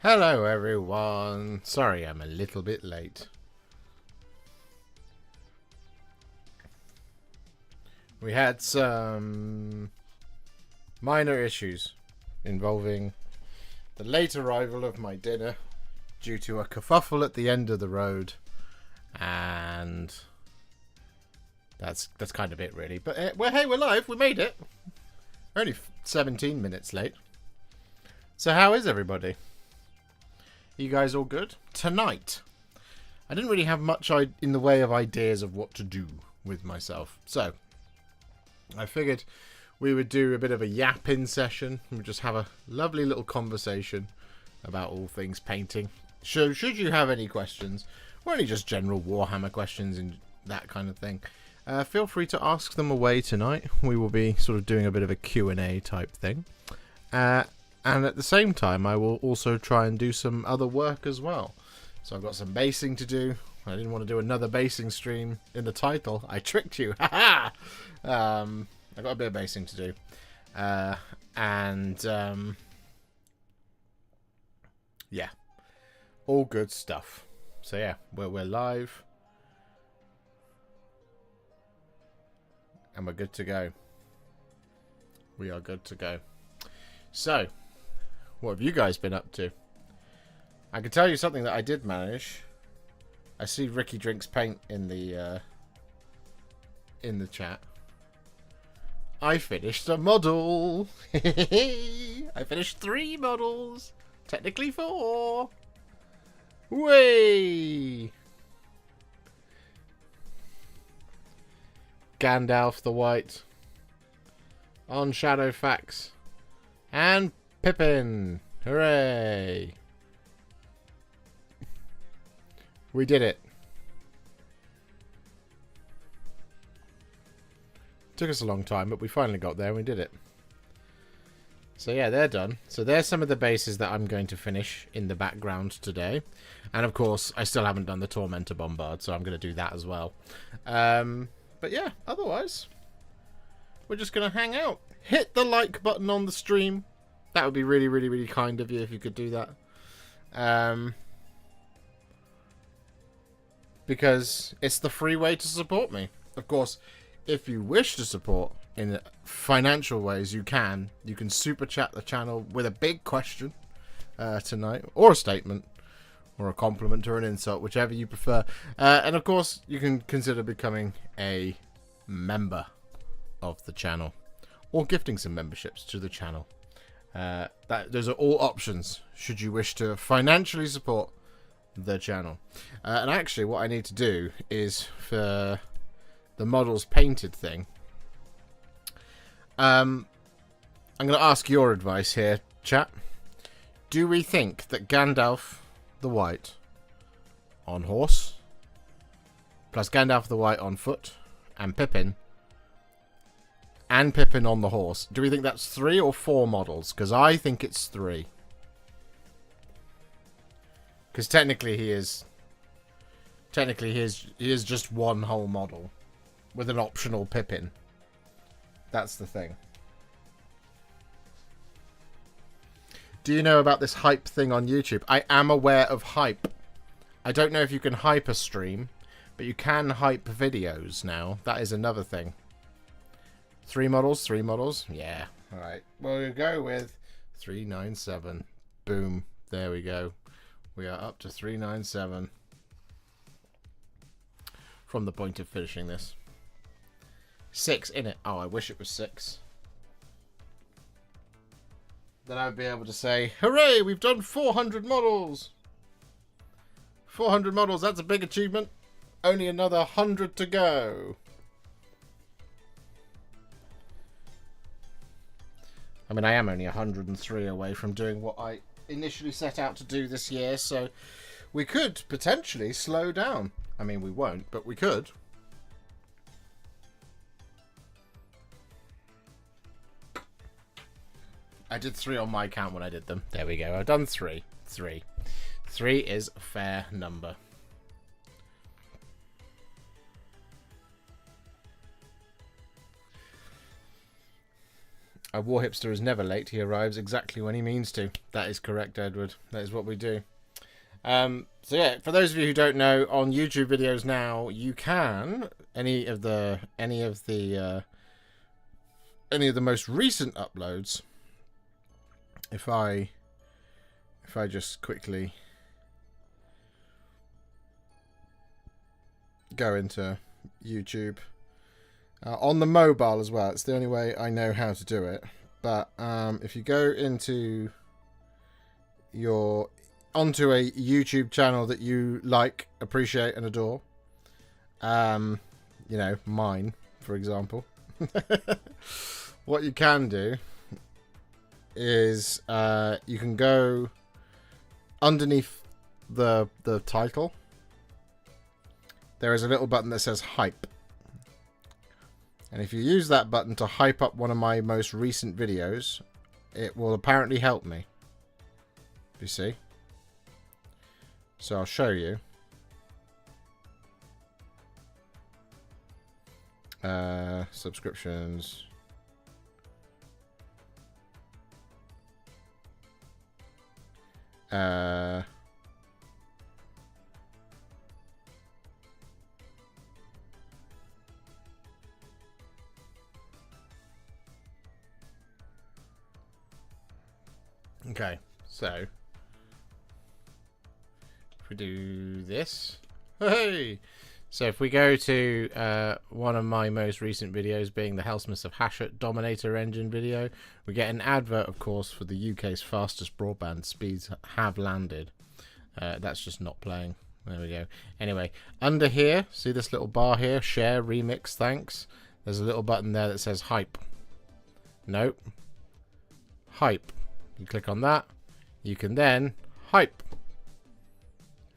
Hello everyone. Sorry I'm a little bit late. We had some minor issues involving the late arrival of my dinner due to a kerfuffle at the end of the road, and that's kind of it really. But hey, we're live. We made it. Only 17 minutes late. So how is everybody? You guys all good? Tonight, I didn't really have much in the way of ideas of what to do with myself. So, I figured we would do a bit of a yapping session. We'd just have a lovely little conversation about all things painting. So, should you have any questions, or any just general Warhammer questions and that kind of thing, feel free to ask them away tonight. We will be sort of doing a bit of a Q&A type thing. And at the same time, I will also try and do some other work as well. So I've got some basing to do. I didn't want to do another basing stream in the title. I tricked you. I've got a bit of basing to do. Yeah. All good stuff. So yeah, we're live. And we're good to go. We are good to go. So, what have you guys been up to? I can tell you something that I did manage. I see Ricky Drinks Paint in the chat. I finished a model. I finished 3 models. Technically 4. Way. Gandalf the White. On Shadowfax. And Pippin! Hooray! We did it. Took us a long time, but we finally got there and we did it. So yeah, they're done. So there's some of the bases that I'm going to finish in the background today. And of course, I still haven't done the Tormentor Bombard, so I'm going to do that as well. But yeah, otherwise, we're just going to hang out. Hit the like button on the stream. That would be really, really, really kind of you if you could do that. Because it's the free way to support me. Of course, if you wish to support in financial ways, you can. You can super chat the channel with a big question tonight, or a statement, or a compliment, or an insult, whichever you prefer. And of course, you can consider becoming a member of the channel, or gifting some memberships to the channel. Those are all options should you wish to financially support the channel. And actually what I need to do is, for the models painted thing, I'm going to ask your advice here, chat. Do we think that Gandalf the White on horse, plus Gandalf the White on foot, and Pippin on the horse, do we think that's 3 or 4 models? Because I think it's 3. Because technically he is just one whole model with an optional Pippin. That's the thing. Do you know about this hype thing on YouTube? I am aware of hype. I don't know if you can hype a stream, but you can hype videos now. That is another thing. 3 models, 3 models. Yeah. Alright. We'll go with 397. Boom. There we go. We are up to 397. From the point of finishing this. 6 in it. Oh, I wish it was 6. Then I would be able to say, hooray, we've done 400 models. 400 models, that's a big achievement. Only another 100 to go. I mean, I am only 103 away from doing what I initially set out to do this year, so we could potentially slow down. I mean, we won't, but we could. I did 3 on my count when I did them. There we go. I've done 3. 3. 3 is a fair number. A Warhipster is never late. He arrives exactly when he means to. That is correct, Edward. That is what we do. So yeah, for those of you who don't know, on YouTube videos now, you can any of the most recent uploads. If I just quickly go into YouTube on the mobile as well, it's the only way I know how to do it. But if you go into onto a YouTube channel that you like, appreciate, and adore, you know, mine, for example, what you can do is you can go underneath the title. There is a little button that says hype, and if you use that button to hype up one of my most recent videos, it will apparently help me. You see? So I'll show you. Subscriptions. Okay, so if we do this, hey! So if we go to one of my most recent videos, being the Hellsmiths of Hashut Dominator engine video, we get an advert, of course, for the UK's fastest broadband speeds have landed. That's just not playing. There we go. Anyway, under here, see this little bar here? Share, remix, thanks. There's a little button there that says hype. Nope. Hype. You click on that. You can then hype.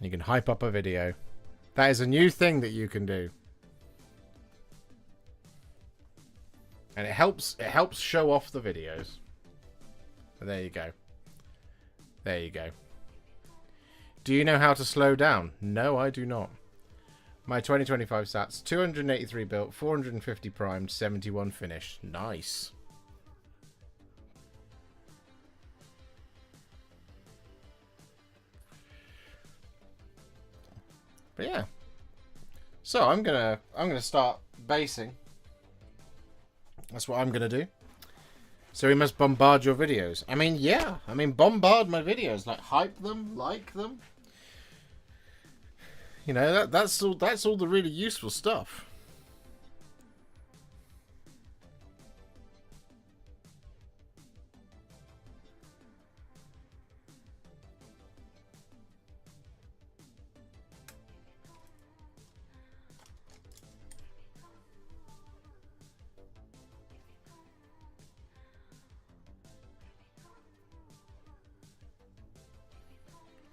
You can hype up a video. That is a new thing that you can do. And it helps show off the videos. But there you go. There you go. Do you know how to slow down? No, I do not. My 2025 stats: 283 built, 450 primed, 71 finished. Nice. But yeah. So I'm gonna start basing. That's what I'm gonna do. So we must bombard your videos. I mean, yeah. I mean, bombard my videos. Like, hype them, like them. You know, that's all the really useful stuff.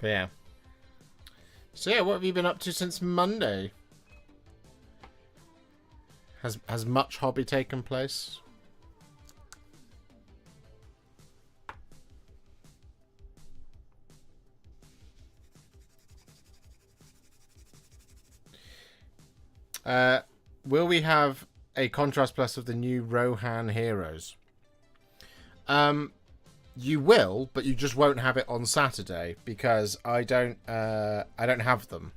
But yeah. So yeah, what have you been up to since Monday? Has much hobby taken place? Will we have a Contrast Plus of the new Rohan heroes? You will, but you just won't have it on Saturday because I don't have them.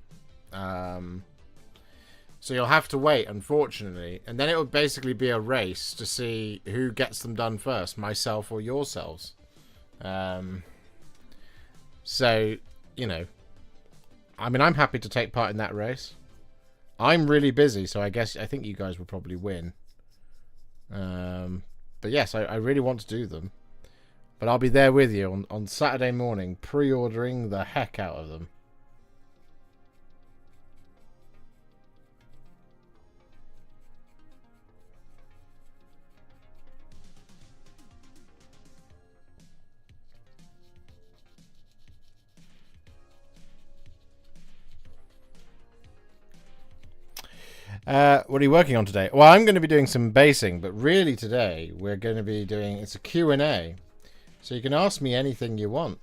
So you'll have to wait, unfortunately, and then it will basically be a race to see who gets them done first, myself or yourselves. So, you know, I mean, I'm happy to take part in that race. I'm really busy, so I think you guys will probably win. But yes, I really want to do them. But I'll be there with you on Saturday morning, pre-ordering the heck out of them. What are you working on today? Well, I'm going to be doing some basing, but really today we're going to be doing, it's a Q&A. So you can ask me anything you want.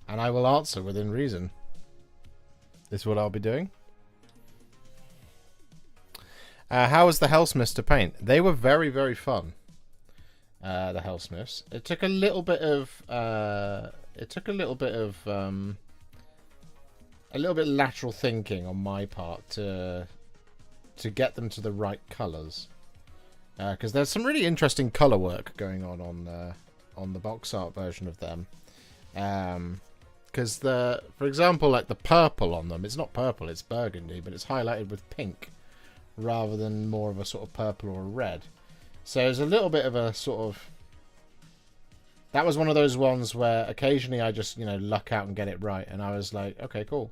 And I will answer within reason. This is what I'll be doing. How was the Hellsmiths to paint? They were very, very fun. the Hellsmiths. It took a little bit of a little bit lateral thinking on my part to get them to the right colours, because there's some really interesting colour work going on the box art version of them. Because for example, like the purple on them, it's not purple, it's burgundy, but it's highlighted with pink rather than more of a sort of purple or a red. So there's a little bit of a sort of... That was one of those ones where occasionally I just, luck out and get it right. And I was like, okay, cool.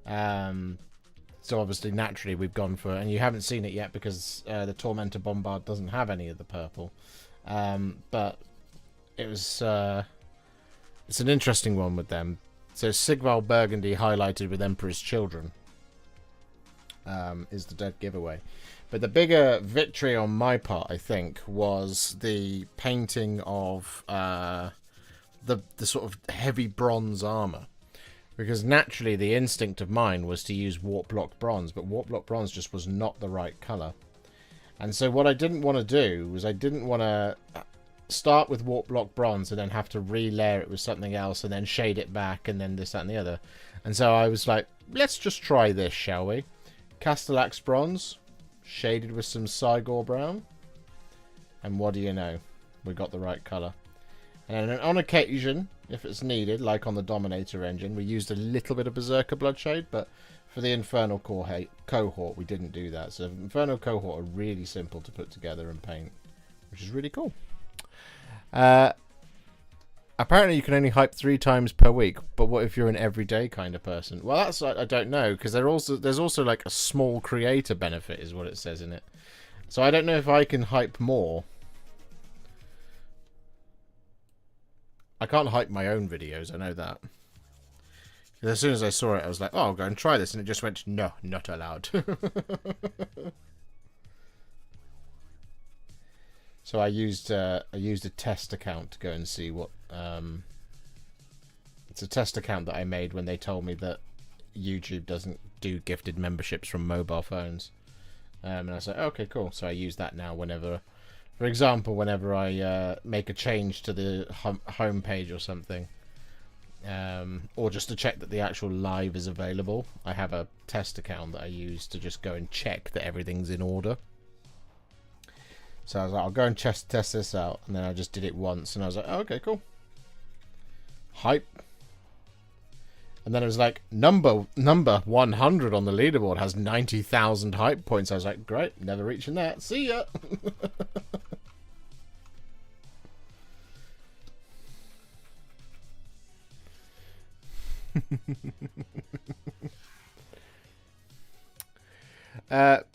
So obviously, naturally, we've gone for... And you haven't seen it yet because the Tormentor Bombard doesn't have any of the purple. But it was... it's an interesting one with them. So Sigmar Burgundy highlighted with Emperor's Children is the dead giveaway. But the bigger victory on my part, I think, was the painting of the sort of heavy bronze armor. Because naturally, the instinct of mine was to use Warp Block Bronze, but Warp Block Bronze just was not the right colour. And so what I didn't want to do was I didn't want to start with Warp Block Bronze and then have to relayer it with something else and then shade it back and then this, that and the other. And so I was like, let's just try this, shall we? Castellax Bronze, shaded with some Sigor Brown. And what do you know? We got the right colour. And then on occasion, if it's needed, like on the Dominator engine, we used a little bit of Berserker Bloodshade, but for the Infernal Cohort, we didn't do that. So Infernal Cohort are really simple to put together and paint, which is really cool. Apparently you can only hype 3 times per week, but what if you're an everyday kind of person? Well, that's, I don't know, because there's also like a small creator benefit is what it says in it. So I don't know if I can hype more. I can't hype my own videos, I know that. As soon as I saw it, I was like, oh, I'll go and try this, and it just went, no, not allowed. So I used a test account to go and see what... it's a test account that I made when they told me that YouTube doesn't do gifted memberships from mobile phones. And I was like, okay, cool. So I use that now whenever... For example, whenever I make a change to the home page or something, or just to check that the actual live is available, I have a test account that I use to just go and check that everything's in order. So I was like, I'll go and test this out, and then I just did it once, and I was like, oh, okay, cool. Hype. And then it was like, number 100 on the leaderboard has 90,000 hype points. I was like, great, never reaching that. See ya.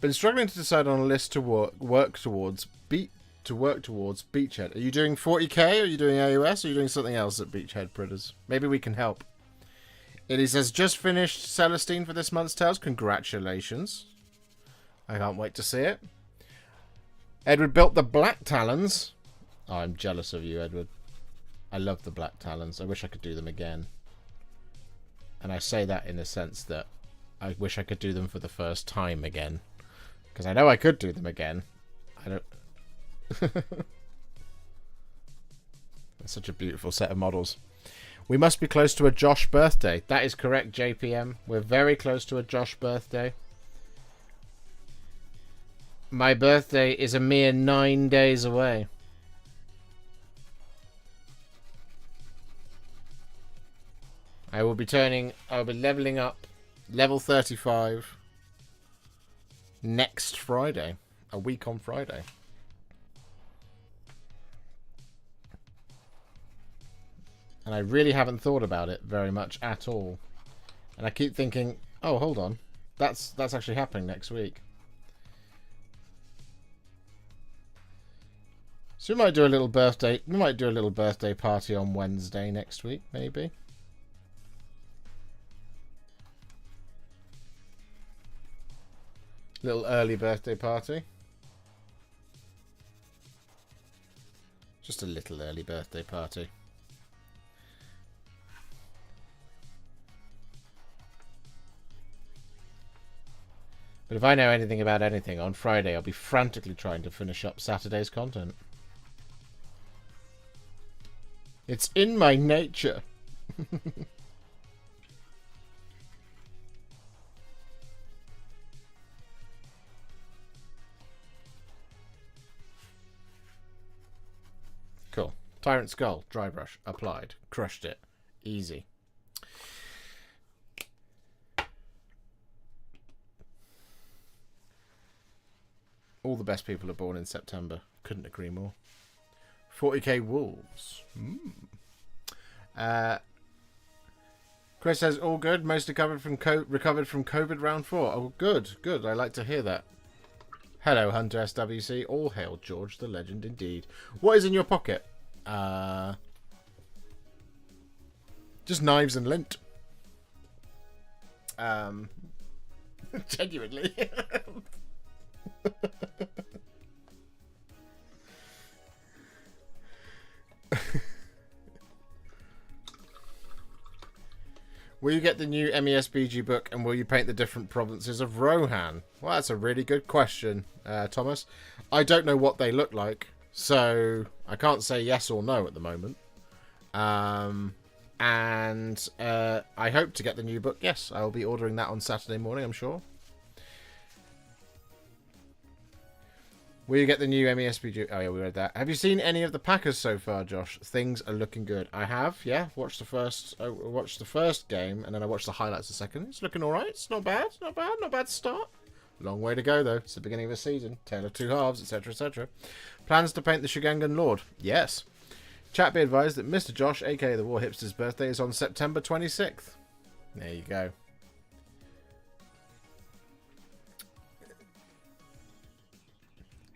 Been struggling to decide on a list to work towards Beachhead. Are you doing 40k? Are you doing AOS? Or are you doing something else at Beachhead, Pritters? Maybe we can help. It says just finished Celestine for this month's Tales. Congratulations! I can't wait to see it. Edward built the Black Talons. Oh, I'm jealous of you, Edward. I love the Black Talons. I wish I could do them again. And I say that in the sense that I wish I could do them for the first time again. Because I know I could do them again. I don't... That's such a beautiful set of models. We must be close to a Josh birthday. That is correct, JPM. We're very close to a Josh birthday. My birthday is a mere 9 days away. I will be leveling up level 35 next Friday. A week on Friday. And I really haven't thought about it very much at all. And I keep thinking, oh, hold on. That's actually happening next week. So we might do a little birthday party on Wednesday next week, maybe. Little early birthday party. Just a little early birthday party. But if I know anything about anything, on Friday I'll be frantically trying to finish up Saturday's content. It's in my nature. Cool. Tyrant Skull, dry brush, applied. Crushed it. Easy. All the best people are born in September. Couldn't agree more. 40k Wolves. Chris says, all good. Most recovered from COVID round 4. Oh, good. Good. I like to hear that. Hello, Hunter SWC. All hail George the Legend indeed. What is in your pocket? Just knives and lint. Genuinely. Will you get the new MESBG book and will you paint the different provinces of Rohan? Well, that's a really good question, Thomas. I don't know what they look like, so I can't say yes or no at the moment. And I hope to get the new book. Yes, I will be ordering that on Saturday morning, I'm sure. Will you get the new MESBG? Oh yeah, we read that. Have you seen any of the Packers so far, Josh? Things are looking good. I have, yeah. Watched the first game, and then I watched the highlights the second. It's looking all right. It's not bad. Not bad. Not bad start. Long way to go though. It's the beginning of the season. Tale of two halves, etc., etc. Plans to paint the Shugangan Lord? Yes. Chat be advised that Mr. Josh, aka the Warhipster's birthday, is on September 26th. There you go.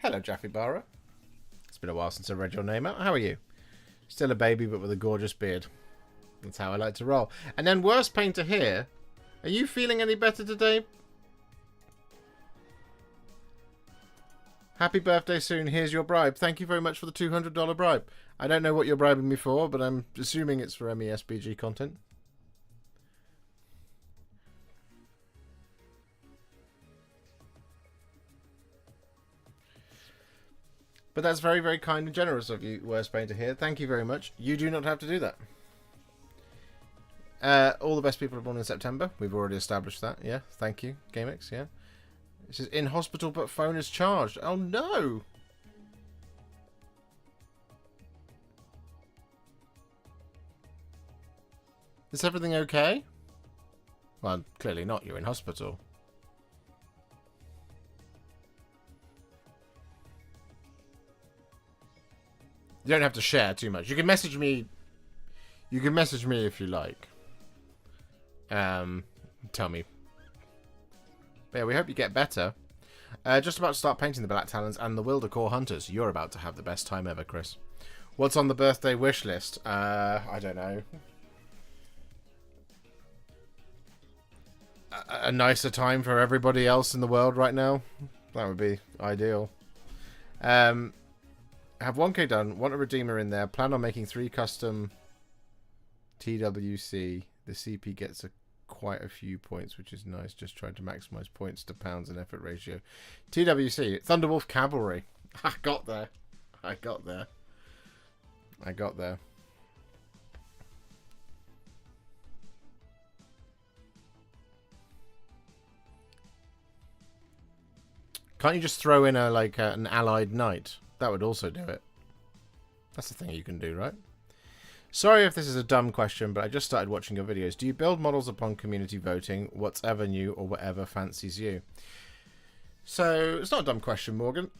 Hello, Jaffe Barra. It's been a while since I read your name out. How are you? Still a baby, but with a gorgeous beard. That's how I like to roll. And then worst painter here. Are you feeling any better today? Happy birthday soon. Here's your bribe. Thank you very much for the $200 bribe. I don't know what you're bribing me for, but I'm assuming it's for MESBG content. But that's very, very kind and generous of you, Worst Painter here. Thank you very much. You do not have to do that. All the best people are born in September. We've already established that. Yeah, thank you, GameX. Yeah. This is in hospital, but phone is charged. Oh no! Is everything okay? Well, clearly not. You're in hospital. You don't have to share too much. You can message me. You can message me if you like. Tell me. But yeah, we hope you get better. Just about to start painting the Black Talons and the Wildercore Hunters. You're about to have the best time ever, Chris. What's on the birthday wish list? I don't know. A nicer time for everybody else in the world right now. That would be ideal. Have 1k done. Want a Redeemer in there. Plan on making 3 custom TWC. The CP gets quite a few points, which is nice. Just trying to maximize points to pounds and effort ratio. TWC. Thunderwolf Cavalry. I got there. I got there. I got there. Can't you just throw in an allied knight? That would also do it. That's the thing you can do, right? Sorry if this is a dumb question, but I just started watching your videos. Do you build models upon community voting, whatever new or whatever fancies you? So, it's not a dumb question, Morgan.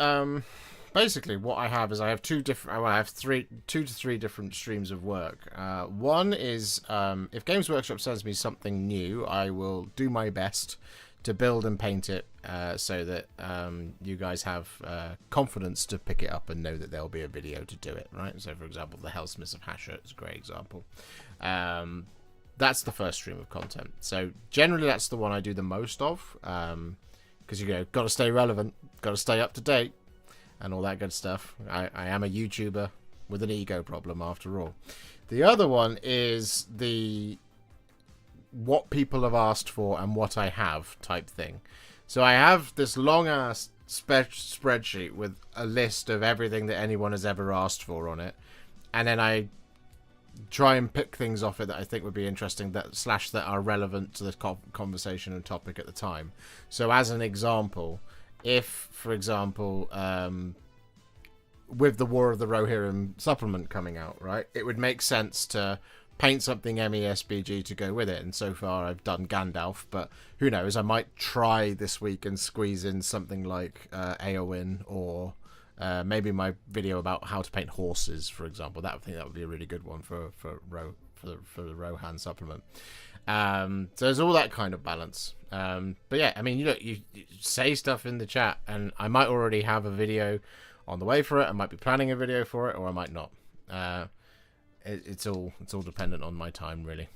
Basically, what I have is I have two to three different streams of work. One is, if Games Workshop sends me something new, I will do my best to build and paint it so that you guys have confidence to pick it up and know that there'll be a video to do it, right? So, for example, the Hellsmiths of Hashut is a great example. That's the first stream of content. So, generally, that's the one I do the most of because, got to stay relevant, got to stay up to date, and all that good stuff. I am a YouTuber with an ego problem, after all. The other one is the what people have asked for and what I have type thing. So I have this long ass spreadsheet with a list of everything that anyone has ever asked for on it, and then I try and pick things off it that I think would be interesting that are relevant to the conversation and topic at the time. So as an example, if, for example, with the War of the Rohirrim supplement coming out, right, it would make sense to paint something MESBG to go with it. And so far I've done Gandalf, but who knows, I might try this week and squeeze in something like Eowyn, or maybe my video about how to paint horses, for example. I think that would be a really good one for the Rohan supplement. So there's all that kind of balance. But yeah, I mean, you say stuff in the chat, and I might already have a video on the way for it. I might be planning a video for it, or I might not. It's all dependent on my time, really.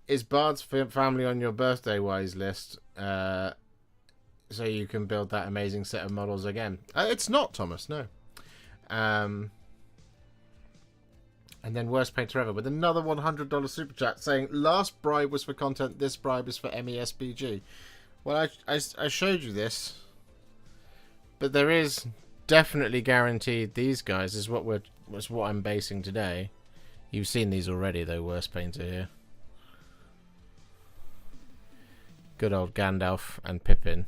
Is Bard's family on your birthday wise list? So you can build that amazing set of models again. It's not, Thomas, no. And then worst painter ever with another $100 super chat saying last bribe was for content, this bribe is for MESBG. Well, I showed you this, but there is definitely guaranteed these guys is what I'm basing today. You've seen these already though, worst painter here. Good old Gandalf and Pippin.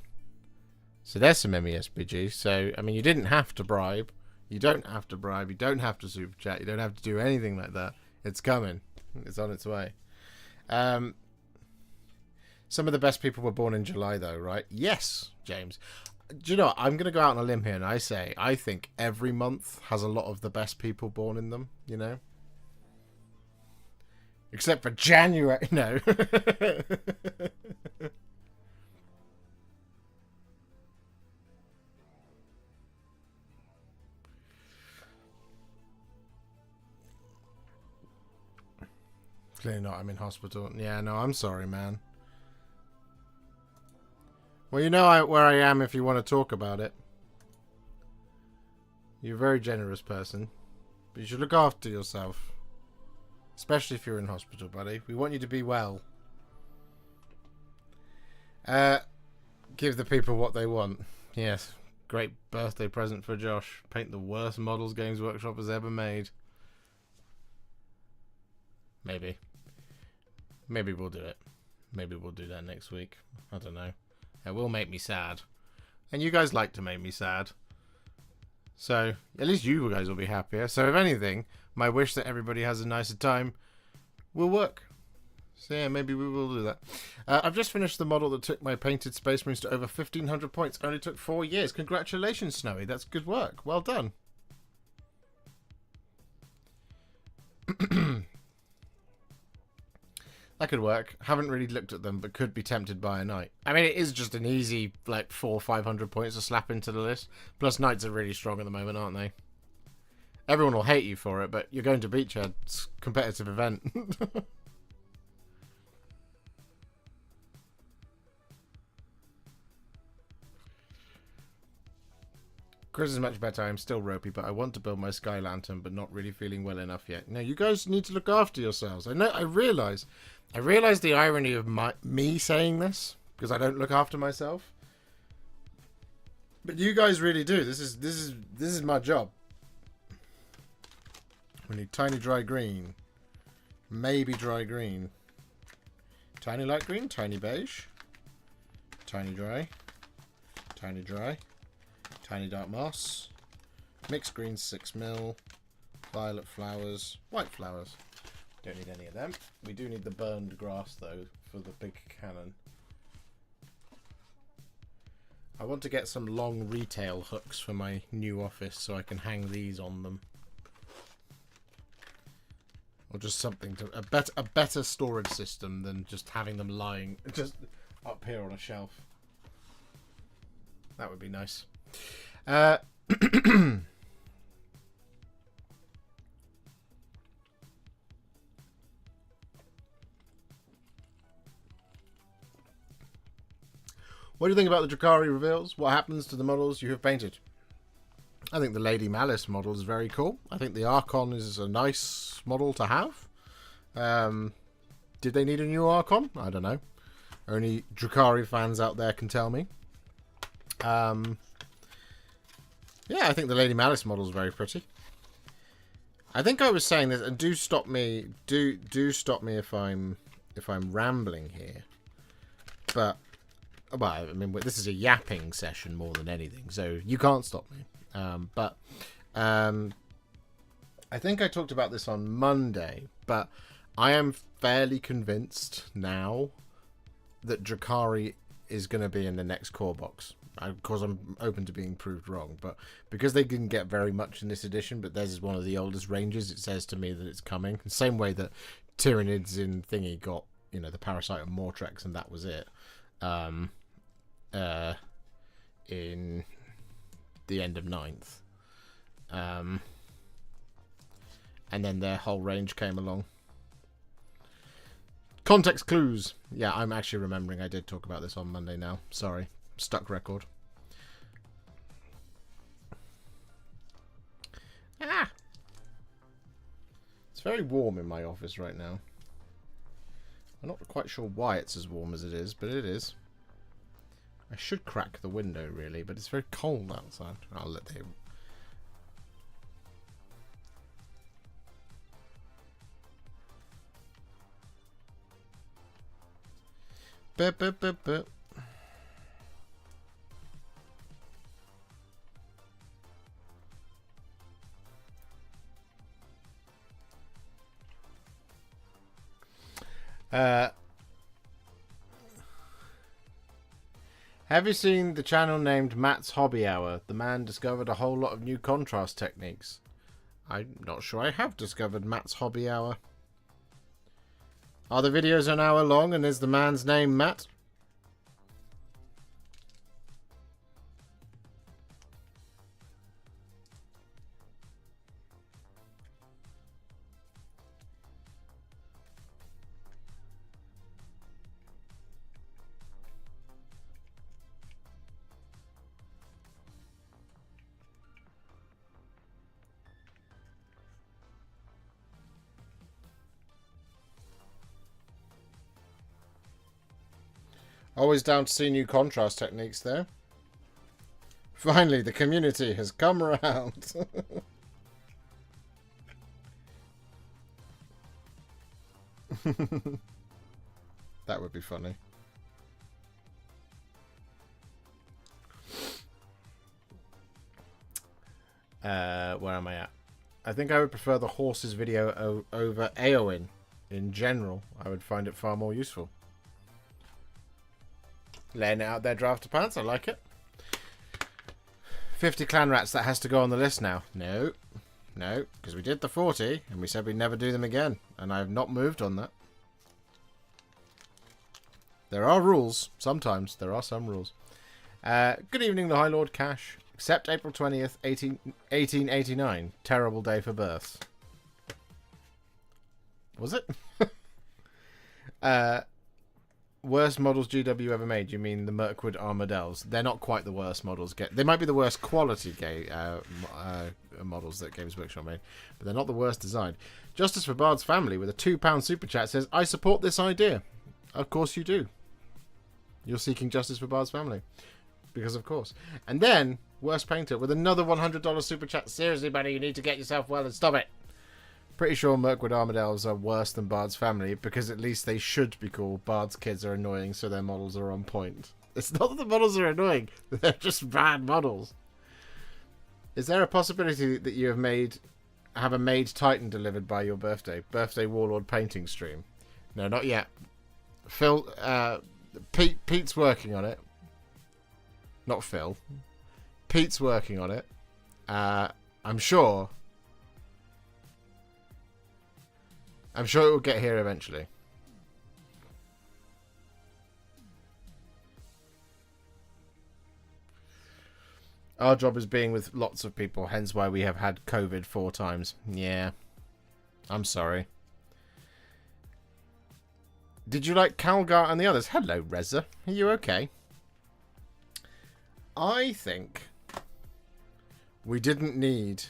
So there's some MESBG. So, I mean, you didn't have to bribe. You don't have to bribe. You don't have to super chat. You don't have to do anything like that. It's coming. It's on its way. Some of the best people were born in July, though, right? Yes, James. Do you know what? I'm going to go out on a limb here and I think every month has a lot of the best people born in them, you know? Except for January. No. Clearly not. I'm in hospital. Yeah, no, I'm sorry, man. Well, you know where I am if you want to talk about it. You're a very generous person. But you should look after yourself. Especially if you're in hospital, buddy. We want you to be well. Give the people what they want. Yes. Great birthday present for Josh. Paint the worst models Games Workshop has ever made. Maybe. Maybe we'll do it. Maybe we'll do that next week. I don't know. It will make me sad. And you guys like to make me sad. So, at least you guys will be happier. So, if anything, my wish that everybody has a nicer time will work. So, yeah, maybe we will do that. I've just finished the model that took my painted Space Marines to over 1,500 points. Only took 4 years. Congratulations, Snowy. That's good work. Well done. That could work. Haven't really looked at them, but could be tempted by a knight. I mean, it is just an easy, like, 400-500 points to slap into the list. Plus, knights are really strong at the moment, aren't they? Everyone will hate you for it, but you're going to Beachhead's competitive event. Chris is much better. I'm still ropey, but I want to build my Sky Lantern, but not really feeling well enough yet. No, you guys need to look after yourselves. I know. I realise the irony of me saying this because I don't look after myself. But you guys really do. This is my job. We need tiny dry green, maybe dry green, tiny light green, tiny beige, tiny dry, tiny dry. Tiny dark moss, mixed green 6mm, violet flowers, white flowers. Don't need any of them. We do need the burned grass though for the big cannon. I want to get some long retail hooks for my new office so I can hang these on them. Or just something to a better storage system than just having them lying just up here on a shelf. That would be nice. What do you think about the Drakari reveals? What happens to the models you have painted? I think the Lady Malice model is very cool. I think the Archon is a nice model to have. Did they need a new Archon? I don't know. Only Drakari fans out there can tell me. Yeah, I think the Lady Malice model is very pretty. I think I was saying this, and do stop me. Do stop me if I'm rambling here. But well, I mean, this is a yapping session more than anything, so you can't stop me. But I think I talked about this on Monday, but I am fairly convinced now that Drakari is going to be in the next core box. Of course, I'm open to being proved wrong, but because they didn't get very much in this edition, but theirs is one of the oldest ranges, it says to me that it's coming. The same way that Tyranids in Thingy got, you know, the Parasite of Mortrex, and that was it. In the end of 9th. And then their whole range came along. Context clues. Yeah, I'm actually remembering I did talk about this on Monday now. Sorry. Stuck record. Ah! It's very warm in my office right now. I'm not quite sure why it's as warm as it is, but it is. I should crack the window, really, but it's very cold outside. I'll let them... Bip, bip, bip, bip. Have you seen the channel named Matt's Hobby Hour? The man discovered a whole lot of new contrast techniques. I'm not sure I have discovered Matt's Hobby Hour. Are the videos an hour long, and is the man's name Matt? Always down to see new contrast techniques there. Finally, the community has come around. That would be funny. Where am I at? I think I would prefer the horses video over Aowen. In general, I would find it far more useful. Laying it out there, Drafter Pants. I like it. 50 clan rats. That has to go on the list now. No. No. Because we did the 40. And we said we'd never do them again. And I have not moved on that. There are rules. Sometimes. There are some rules. Good evening, the High Lord Cash. Except April 20th, 1889. Terrible day for births. Was it? Worst models GW ever made? You mean the Mirkwood Armadilles? They're not quite the worst models. They might be the worst quality models that Games Workshop made, but they're not the worst designed. Justice for Bard's Family with a £2 super chat says, I support this idea. Of course you do. You're seeking justice for Bard's Family. Because of course. And then, Worst Painter with another $100 super chat. Seriously, buddy, you need to get yourself well and stop it. Pretty sure Mirkwood Armadilles are worse than Bard's Family, because at least they should be cool. Bard's kids are annoying, so their models are on point. It's not that the models are annoying, they're just bad models. Is there a possibility that you have a made Titan delivered by your birthday Warlord painting stream? No, not yet. Phil, Pete's working on it. Not Phil. Pete's working on it. I'm sure it will get here eventually. Our job is being with lots of people, hence why we have had COVID 4 times. Yeah. I'm sorry. Did you like Calgar and the others? Hello, Reza. Are you okay? I think we didn't need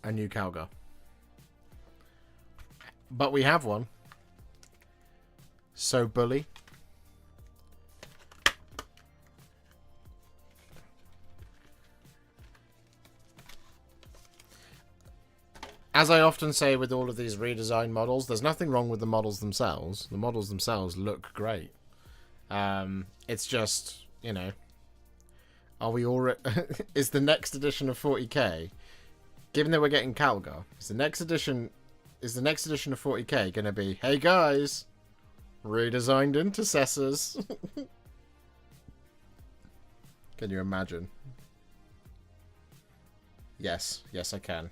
a new Calgar. But we have one. So, bully. as I often say with all of these redesigned models, there's nothing wrong with the models themselves. The models themselves look great. It's just, you know, are we all... is the next edition of 40k, given that we're getting Calgar, is the next edition of 40k going to be, hey guys, redesigned intercessors? Can you imagine? Yes, I can.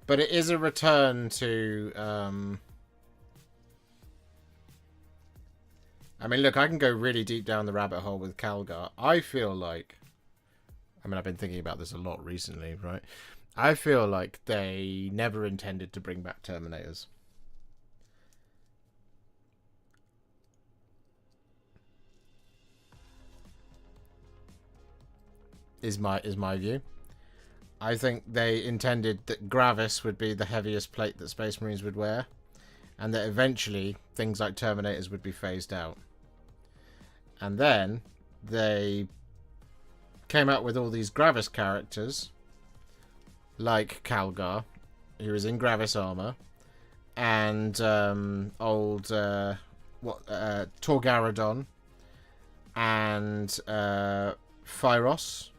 But it is a return to... I mean, look, I can go really deep down the rabbit hole with Calgar. I feel like... I mean, I've been thinking about this a lot recently, right? I feel like they never intended to bring back Terminators. Is my view. I think they intended that Gravis would be the heaviest plate that Space Marines would wear, and that eventually things like Terminators would be phased out. And then they came out with all these Gravis characters, like Calgar, who is in Gravis armor, and Torgaradon, and Phyros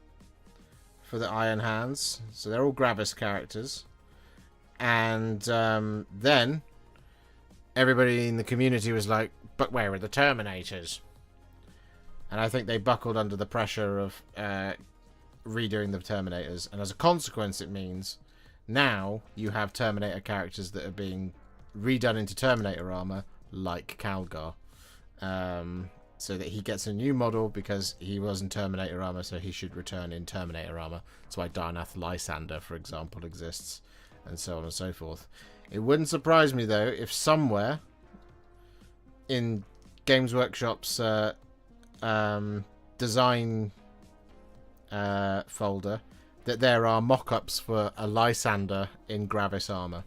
for the Iron Hands. So they're all Gravis characters. And then everybody in the community was like, but where are the Terminators? And I think they buckled under the pressure of redoing the Terminators. And as a consequence, it means now you have Terminator characters that are being redone into Terminator armor, like Calgar. So that he gets a new model because he was in Terminator armor, so he should return in Terminator armor. That's why Darnath Lysander, for example, exists, and so on and so forth. It wouldn't surprise me, though, if somewhere in Games Workshop's design folder that there are mock-ups for a Lysander in Gravis armor.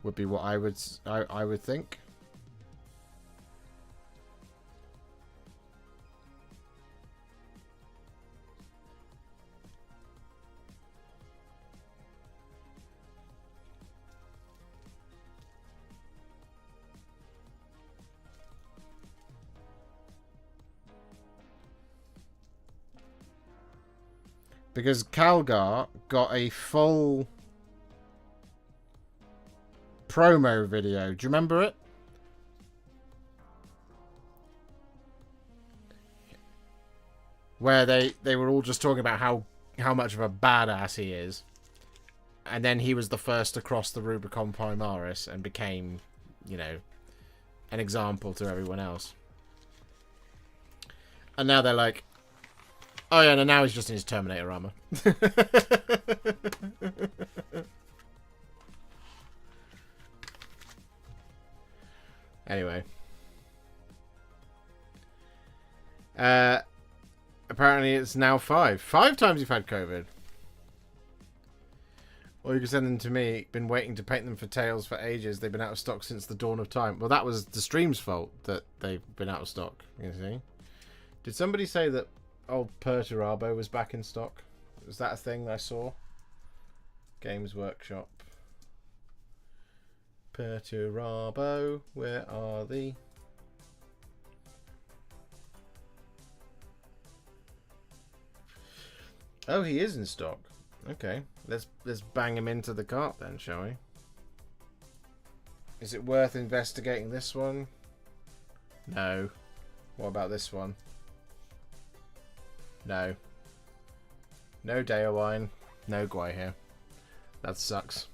Would be what I would think. Because Calgar got a full promo video. Do you remember it? Where they were all just talking about how much of a badass he is. And then he was the first to cross the Rubicon Primaris and became, you know, an example to everyone else. And now they're like, oh yeah, no, now he's just in his Terminator armor. Anyway. Apparently it's now 5. 5 times you've had COVID. Or you can send them to me. Been waiting to paint them for Tails for ages. They've been out of stock since the dawn of time. Well, that was the stream's fault that they've been out of stock. You see? Did somebody say that old Perturabo was back in stock? Was that a thing that I saw? Games Workshop. Perturabo, where are the... Oh, he is in stock. Okay, let's bang him into the cart then, shall we? Is it worth investigating this one? No. What about this one? No. No Deowine. No Gwai here. That sucks.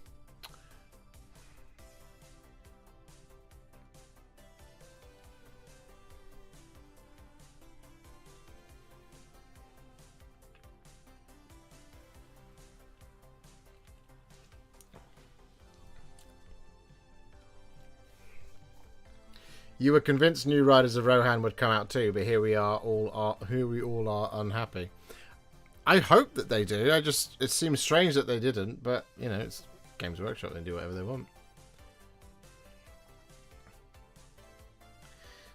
You were convinced new Riders of Rohan would come out too, but here we all are unhappy. I hope that they do. It seems strange that they didn't, but you know, it's Games Workshop. They do whatever they want.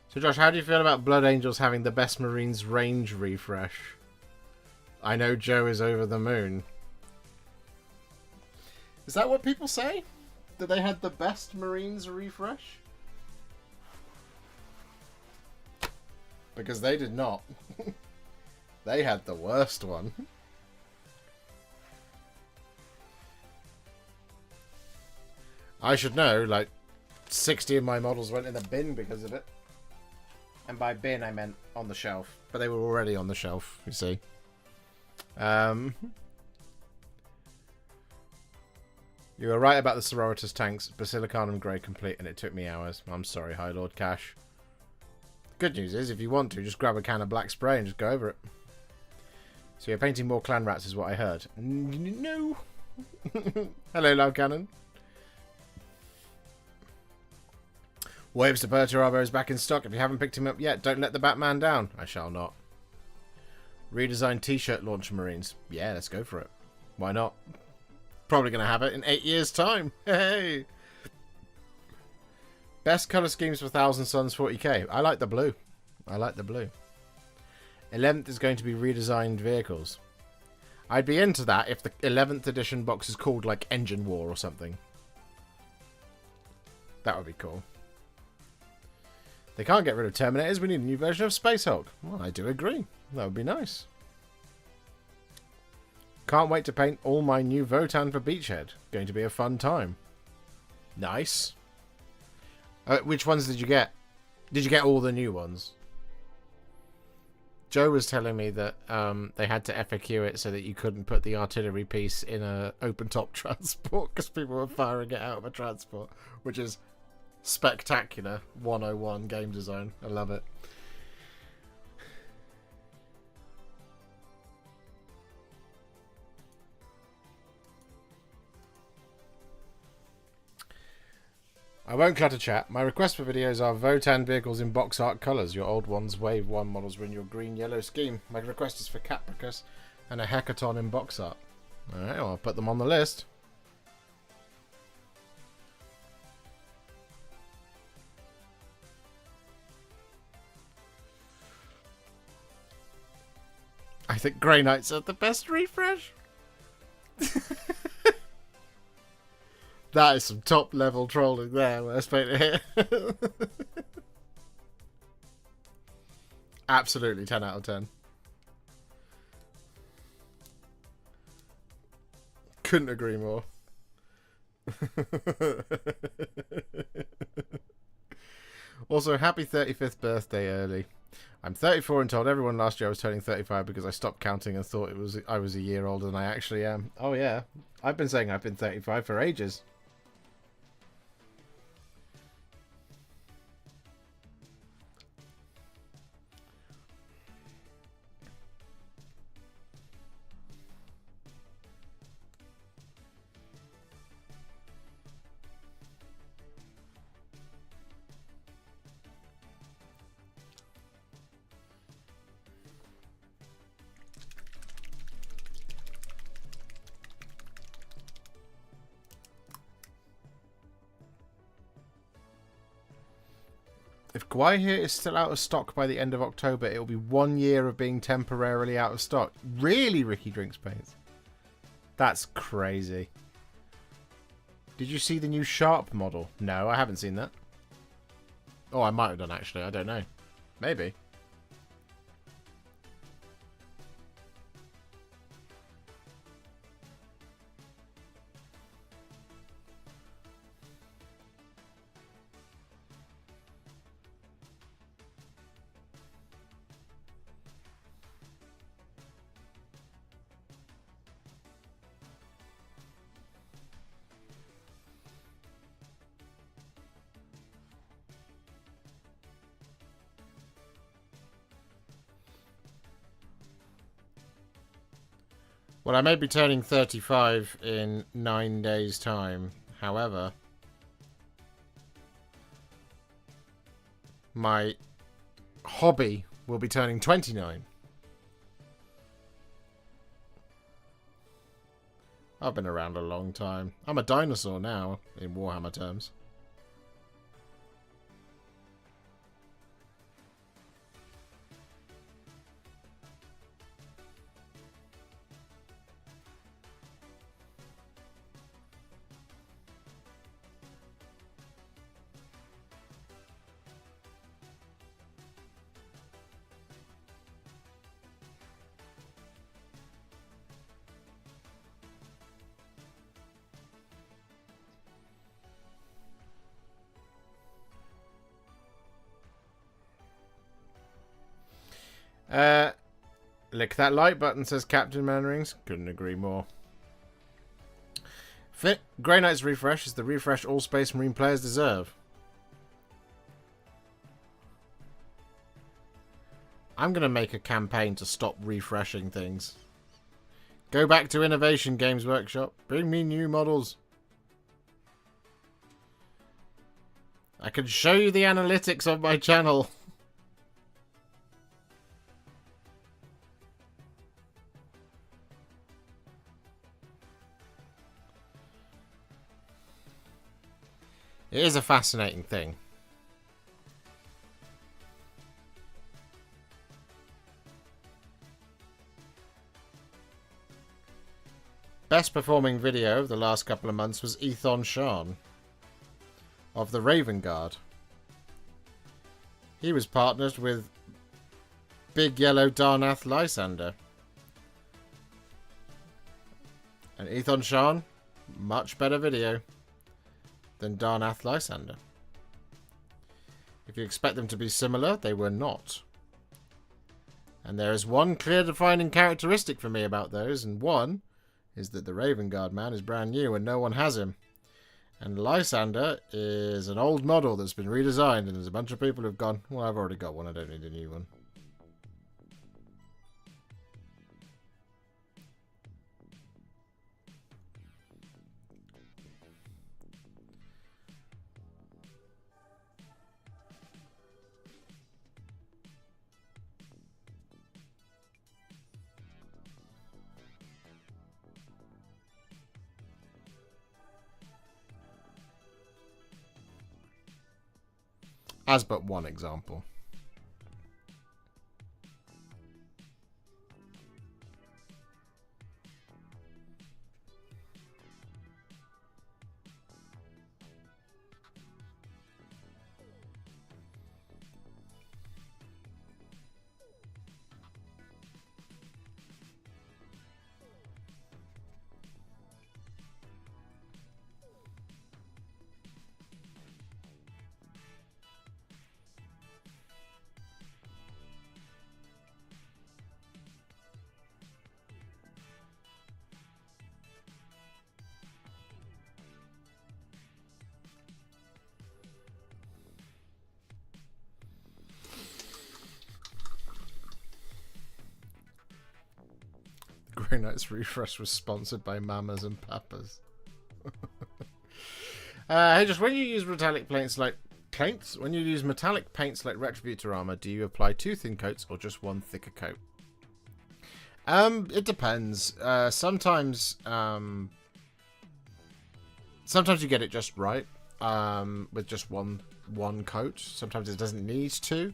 So Josh, how do you feel about Blood Angels having the best Marines range refresh? I know Joe is over the moon. Is that what people say? That they had the best Marines refresh? Because they did not. They had the worst one. I should know, like, 60 of my models went in the bin because of it. And by bin, I meant on the shelf. But they were already on the shelf, you see. You were right about the Sororitas tanks. Basilicanum Grey complete, and it took me hours. I'm sorry, High Lord Cash. Good news is, if you want to, just grab a can of black spray and just go over it. So you're painting more clan rats, is what I heard. No. Hello, Love Cannon. Warhipster Perturabo is back in stock. If you haven't picked him up yet, don't let the Batman down. I shall not. Redesigned t-shirt launcher Marines. Yeah, let's go for it. Why not? Probably going to have it in 8 years' time. Hey! Best colour schemes for Thousand Suns 40k. I like the blue. I like the blue. 11th is going to be redesigned vehicles. I'd be into that if the 11th edition box is called, like, Engine War or something. That would be cool. They can't get rid of Terminators. We need a new version of Space Hulk. Well, I do agree. That would be nice. Can't wait to paint all my new Votan for Beachhead. Going to be a fun time. Nice. Which ones did you get? Did you get all the new ones? Joe was telling me that they had to FAQ it so that you couldn't put the artillery piece in a open-top transport because people were firing it out of a transport, which is spectacular 101 game design. I love it. I won't clutter chat. My request for videos are Votan vehicles in box art colours. Your old ones, Wave 1 models, were in your green-yellow scheme. My request is for Capricus and a Hecaton in box art. Alright, well, I'll put them on the list. I think Grey Knights are the best refresh. That is some top level trolling there. Let's paint it here. Absolutely 10 out of 10. Couldn't agree more. Also, happy 35th birthday early. I'm 34 and told everyone last year I was turning 35 because I stopped counting and thought I was a year older than I actually am. Oh yeah, I've been saying I've been 35 for ages. If Gwahir is still out of stock by the end of October, it will be 1 year of being temporarily out of stock. Really, Ricky Drinks Paints? That's crazy. Did you see the new Sharp model? No, I haven't seen that. Oh, I might have done actually. I don't know. Maybe. Well, I may be turning 35 in 9 days' time. However, my hobby will be turning 29. I've been around a long time. I'm a dinosaur now, in Warhammer terms. Lick that like button, says Captain Manrings. Couldn't agree more. Grey Knight's refresh is the refresh all Space Marine players deserve. I'm going to make a campaign to stop refreshing things. Go back to Innovation Games Workshop. Bring me new models. I can show you the analytics of my channel. It is a fascinating thing. Best performing video of the last couple of months was Ethon Shan of the Raven Guard. He was partnered with Big Yellow Darnath Lysander. And Ethon Shan, much better video than Darnath Lysander. If you expect them to be similar, they were not. And there is one clear defining characteristic for me about those, and one is that the Raven Guard man is brand new and no one has him. And Lysander is an old model that's been redesigned, and there's a bunch of people who've gone, well, I've already got one, I don't need a new one. As but one example. Grey Knight's refresh was sponsored by Mamas and Papas. Hey, just when you use metallic paints like when you use metallic paints like Retributor armor, do you apply 2 thin coats or just 1 thicker coat? It depends. Sometimes you get it just right with just one coat. Sometimes it doesn't need to.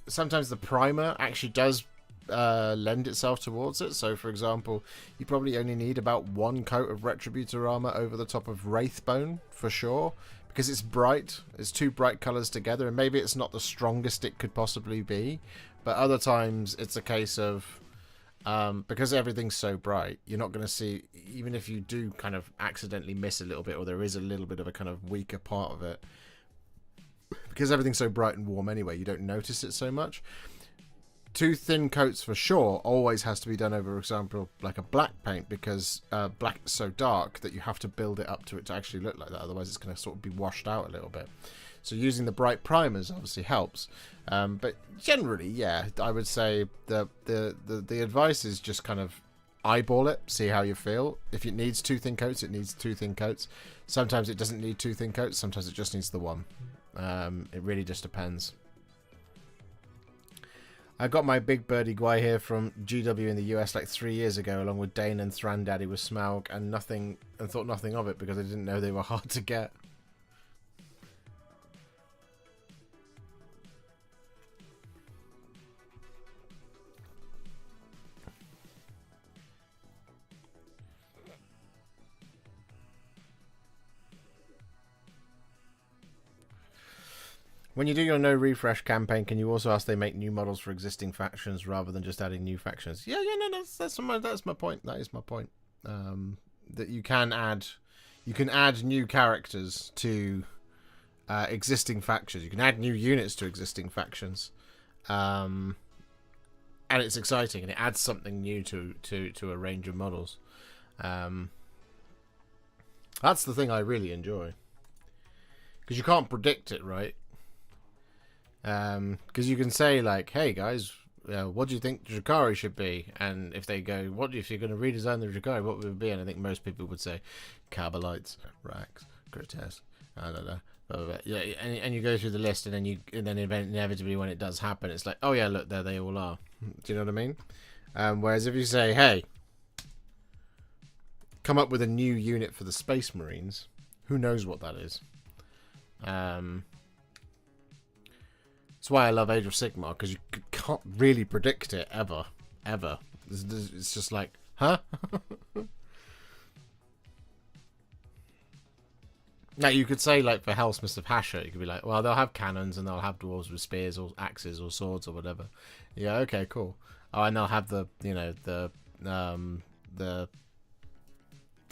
Sometimes the primer actually does lend itself towards it. So, for example, you probably only need about 1 coat of Retributor armor over the top of Wraithbone for sure, because it's bright. It's 2 bright colors together, and maybe it's not the strongest it could possibly be. But other times, it's a case of because everything's so bright, you're not going to see, even if you do kind of accidentally miss a little bit, or there is a little bit of a kind of weaker part of it, because everything's so bright and warm anyway, you don't notice it so much. 2 thin coats for sure always has to be done over, for example, like a black paint, because black is so dark that you have to build it up to it to actually look like that. Otherwise, it's going to sort of be washed out a little bit. So using the bright primers obviously helps. But generally, yeah, I would say the advice is just kind of eyeball it, see how you feel. If it needs 2 thin coats, it needs 2 thin coats. Sometimes it doesn't need 2 thin coats. Sometimes it just needs the 1. It really just depends. I got my Big Birdie Guy here from GW in the US like 3 years ago, along with Dane and Thrandaddy with Smaug, and thought nothing of it because I didn't know they were hard to get. When you do your no refresh campaign, can you also ask they make new models for existing factions rather than just adding new factions? Yeah, no, that's my point. That is my point. That you can add new characters to existing factions. You can add new units to existing factions, and it's exciting and it adds something new to a range of models. That's the thing I really enjoy, because you can't predict it, right? Because you can say like, "Hey guys, what do you think Drakari should be?" And if they go, "What if you're going to redesign the Drakari? What would it be?" And I think most people would say, "Carbolites, Rax, Grotesque, I don't know." Blah, blah, blah. Yeah, and you go through the list, and then inevitably when it does happen, it's like, "Oh yeah, look, there they all are." Do you know what I mean? Whereas if you say, "Hey, come up with a new unit for the Space Marines," who knows what that is? That's why I love Age of Sigmar, because you can't really predict it ever. It's just like, huh? Now you could say like for Hellsmith of Hasher, you could be like, well, they'll have cannons and they'll have dwarves with spears or axes or swords or whatever. Yeah, okay, cool. Oh, and they'll have the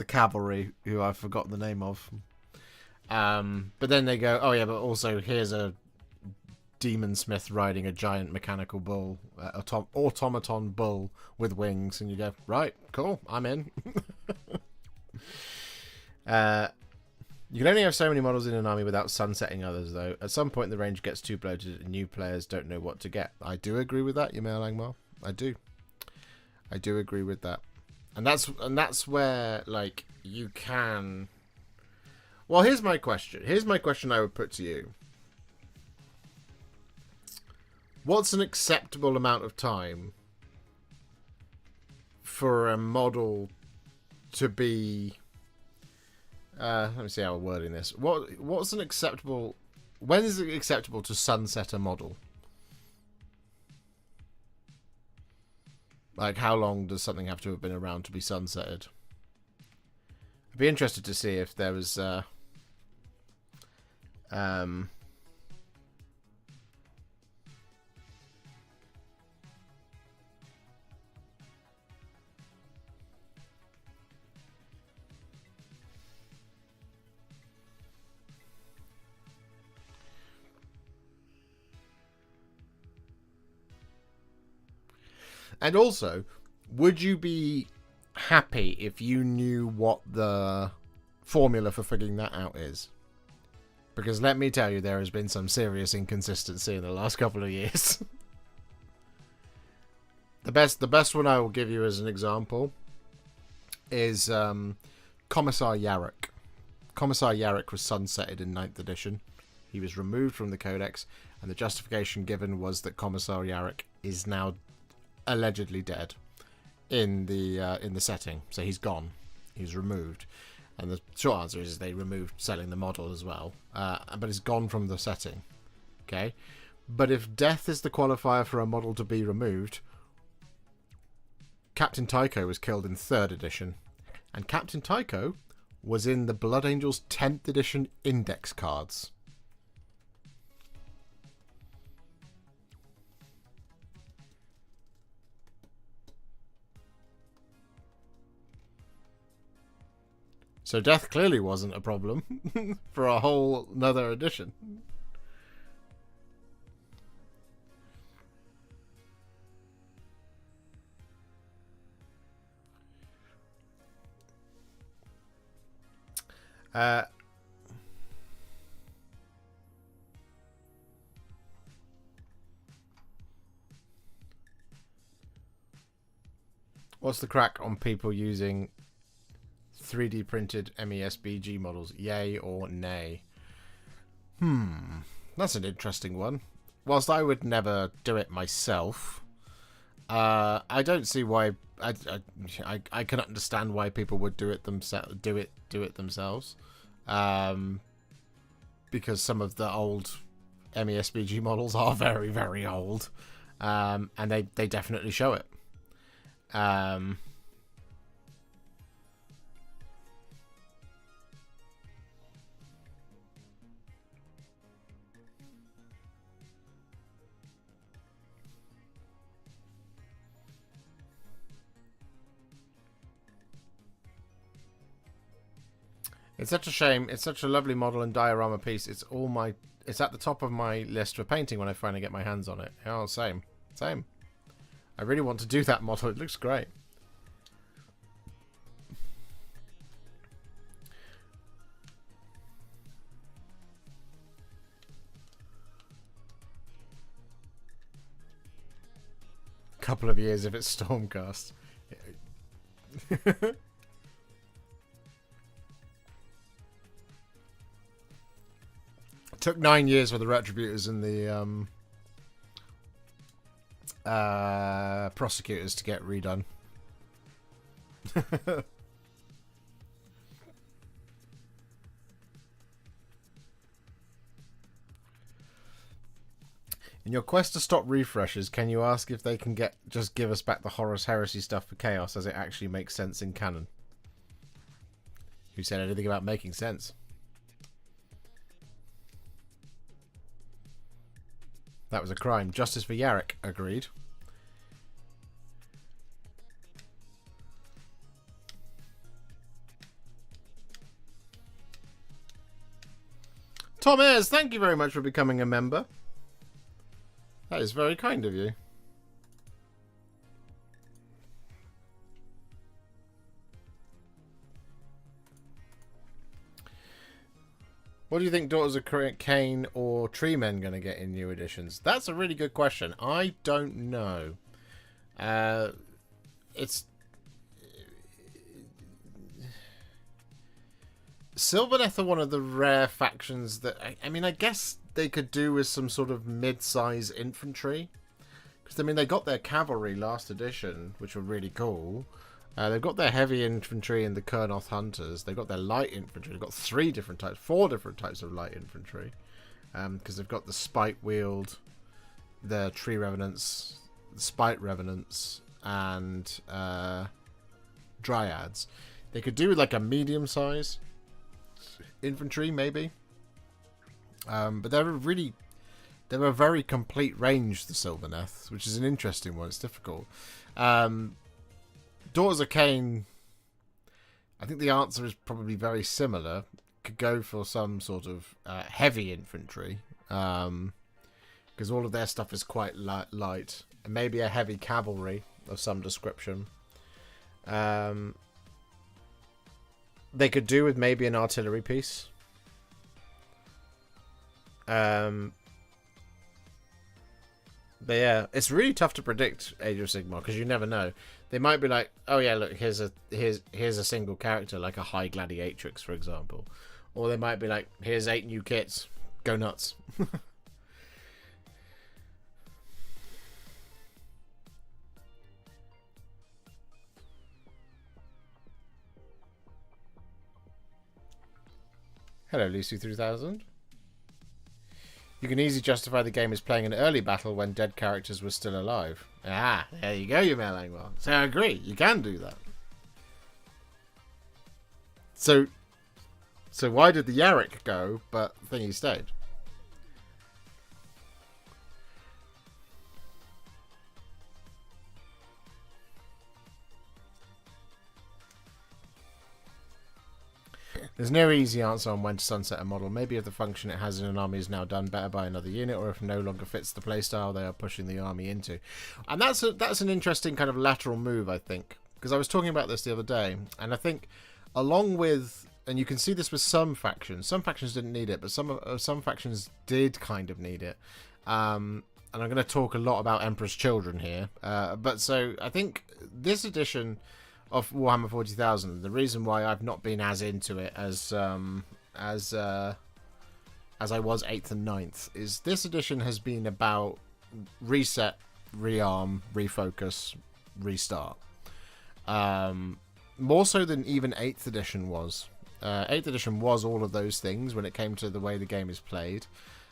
cavalry, who I've forgotten the name of. But then they go, oh yeah, but also here's a demon smith riding a giant mechanical bull, automaton bull with wings, and you go, right, cool, I'm in. You can only have so many models in an army without sunsetting others, though. At some point, the range gets too bloated and new players don't know what to get. I do agree with that, Yamel Langmar. I do agree with that. And that's where, like, you can... Well, here's my question. Here's my question I would put to you. What's an acceptable amount of time for a model to be... let me see how I'm wording this. What's an acceptable... When is it acceptable to sunset a model? Like, how long does something have to have been around to be sunsetted? I'd be interested to see if there was... And also, would you be happy if you knew what the formula for figuring that out is? Because let me tell you, there has been some serious inconsistency in the last couple of years. The best one I will give you as an example is Commissar Yarrick. Commissar Yarrick was sunsetted in 9th edition. He was removed from the Codex, and the justification given was that Commissar Yarrick is now allegedly dead in the setting, so he's gone, he's removed, and the short answer is they removed selling the model as well, but it's gone from the setting. Okay, but if death is the qualifier for a model to be removed, Captain Tycho was killed in 3rd edition, and Captain Tycho was in the Blood Angels 10th edition index cards. So death clearly wasn't a problem for a whole another edition. What's the crack on people using 3D printed MESBG models? Yay or nay? That's an interesting one. Whilst I would never do it myself, I don't see why. I can understand why people would do it themselves. Because some of the old MESBG models are very, very old, and they definitely show it. It's such a shame. It's such a lovely model and diorama piece. It's at the top of my list for painting when I finally get my hands on it. Oh, same. I really want to do that model. It looks great. Couple of years if it's Stormcast. Took 9 years for the Retributors and the Prosecutors to get redone. In your quest to stop refreshes, can you ask if they can just give us back the Horus Heresy stuff for Chaos, as it actually makes sense in canon? Who said anything about making sense? That was a crime. Justice for Yarrick. Agreed. Tom Ayres, thank you very much for becoming a member. That is very kind of you. What do you think Daughters of Cain or Tree Men going to get in new editions? That's a really good question. I don't know. It's... Sylvaneth are one of the rare factions that... I mean, I guess they could do with some sort of mid-size infantry. Because, I mean, they got their cavalry last edition, which were really cool. They've got their heavy infantry in the Kurnoth Hunters. They've got their light infantry. They've got 4 different types of light infantry. Because they've got the Spite Wield, the Tree Revenants, the Spite Revenants, and Dryads. They could do with like a medium size infantry, maybe. But they're a very complete range, the Sylvaneth, which is an interesting one. It's difficult. Daughters of Cain, I think the answer is probably very similar. Could go for some sort of heavy infantry, because all of their stuff is quite light, and maybe a heavy cavalry of some description. They could do with maybe an artillery piece. But yeah, it's really tough to predict Age of Sigmar because you never know. They might be like, oh yeah, look, here's a single character, like a High Gladiatrix, for example. Or they might be like, here's 8 new kits. Go nuts. Hello, Lucy 3000. You can easily justify the game as playing an early battle when dead characters were still alive. Ah, there you go, you Melangwell. So I agree, you can do that. So why did the Yarrick go, but Thingy stayed? There's no easy answer on when to sunset a model. Maybe if the function it has in an army is now done better by another unit, or if it no longer fits the playstyle they are pushing the army into. And that's an interesting kind of lateral move, I think. Because I was talking about this the other day, and I think along with... And you can see this with some factions. Some factions didn't need it, but some factions did kind of need it. And I'm going to talk a lot about Emperor's Children here. But so I think this edition of Warhammer 40,000, the reason why I've not been as into it as as I was 8th and 9th, is this edition has been about reset, rearm, refocus, restart. More so than even 8th edition was. 8th edition was all of those things when it came to the way the game is played.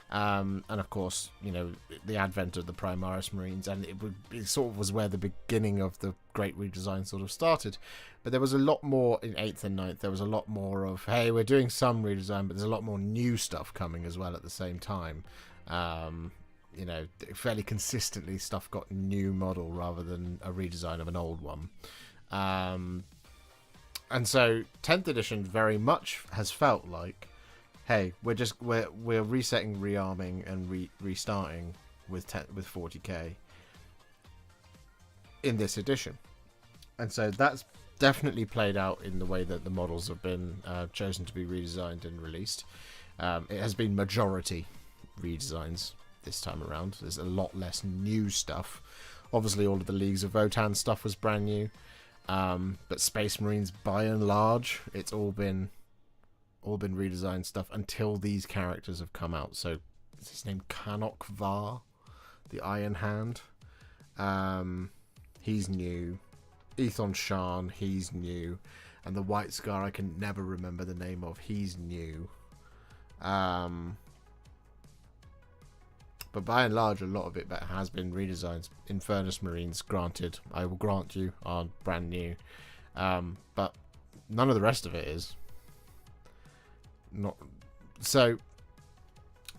And of course, you know, the advent of the Primaris Marines, and it sort of was where the beginning of the great redesign sort of started. But there was a lot more in 8th and 9th. There was a lot more of, hey, we're doing some redesign, but there's a lot more new stuff coming as well at the same time. You know, fairly consistently stuff got new model rather than a redesign of an old one. And so 10th edition very much has felt like, hey, we're resetting, rearming, and restarting with 40k in this edition, and so that's definitely played out in the way that the models have been chosen to be redesigned and released. It has been majority redesigns this time around. There's a lot less new stuff. Obviously, all of the Leagues of Votann stuff was brand new, but Space Marines, by and large, it's all been redesigned stuff until these characters have come out. So is his name Kanok Var, the Iron Hand? He's new. Ethon Shan, he's new. And the White Scar, I can never remember the name of, he's new. But by and large, a lot of it has been redesigned. Infernus Marines, granted, I will grant you, are brand new. But none of the rest of it is. Not so.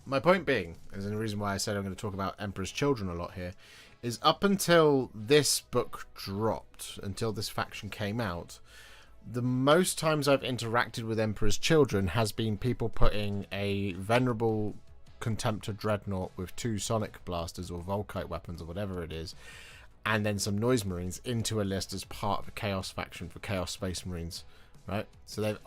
My point being, and the reason why I said I'm going to talk about Emperor's Children a lot here, is up until this book dropped, until this faction came out, the most times I've interacted with Emperor's Children has been people putting a venerable Contemptor Dreadnought with 2 Sonic Blasters or Volkite weapons or whatever it is, and then some Noise Marines into a list as part of a Chaos faction for Chaos Space Marines. Right, so they've,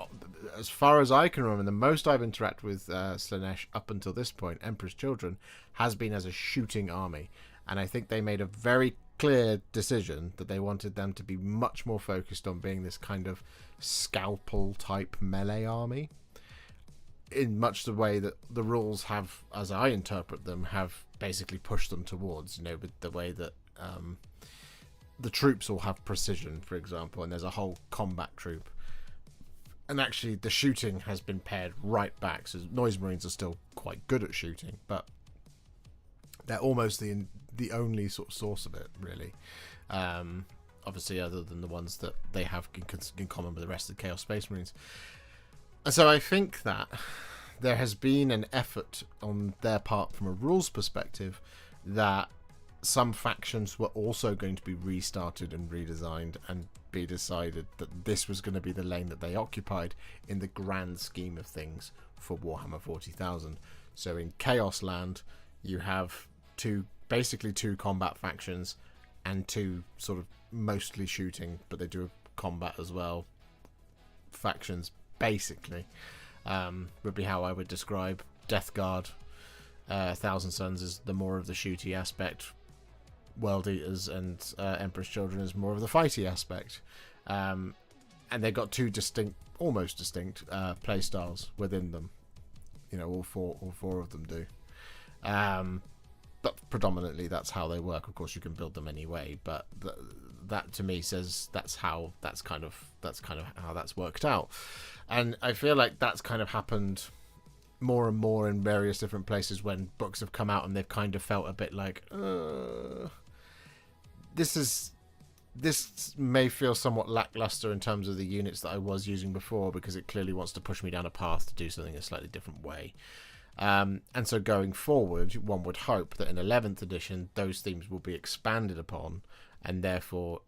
as far as I can remember, the most I've interacted with Slaanesh up until this point, Emperor's Children, has been as a shooting army, and I think they made a very clear decision that they wanted them to be much more focused on being this kind of scalpel type melee army, in much the way that the rules have, as I interpret them, have basically pushed them towards. You know, with the way that the troops all have precision, for example, and there's a whole combat troop. And actually, the shooting has been pared right back. So Noise Marines are still quite good at shooting, but they're almost the only sort of source of it, really. Obviously, other than the ones that they have in common with the rest of the Chaos Space Marines. And so I think that there has been an effort on their part from a rules perspective that some factions were also going to be restarted and redesigned, and be decided that this was going to be the lane that they occupied in the grand scheme of things for Warhammer 40,000. So in Chaos Land, you have basically two combat factions and 2 sort of mostly shooting, but they do combat as well, factions, basically. Would be how I would describe Death Guard. Thousand Suns is the more of the shooty aspect. World Eaters and Emperor's Children is more of the fighty aspect. And they've got 2 almost distinct play styles within them. You know, all four of them do. But predominantly that's how they work. Of course, you can build them anyway, but that to me says that's kind of how that's worked out. And I feel like that's kind of happened more and more in various different places when books have come out and they've kind of felt a bit like, this may feel somewhat lackluster in terms of the units that I was using before, because it clearly wants to push me down a path to do something a slightly different way. And so going forward, one would hope that in 11th edition, those themes will be expanded upon and therefore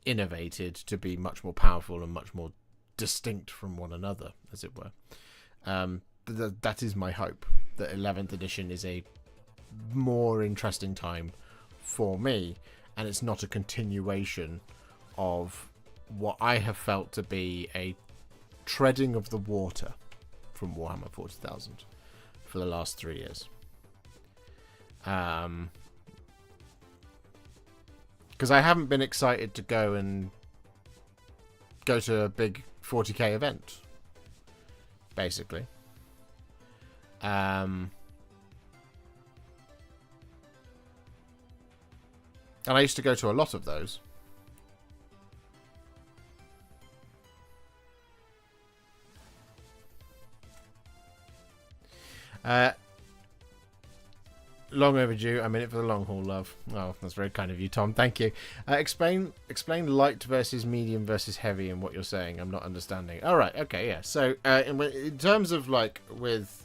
innovated to be much more powerful and much more distinct from one another, as it were. That is my hope, that 11th edition is a more interesting time for me, and it's not a continuation of what I have felt to be a treading of the water from Warhammer 40,000 for the last 3 years. Because I haven't been excited to go to a big 40k event, basically. And I used to go to a lot of those. Long overdue. I'm in it for the long haul, love. Oh, that's very kind of you, Tom. Thank you. Explain light versus medium versus heavy and what you're saying. I'm not understanding. All right. Okay. Yeah. So in terms of like with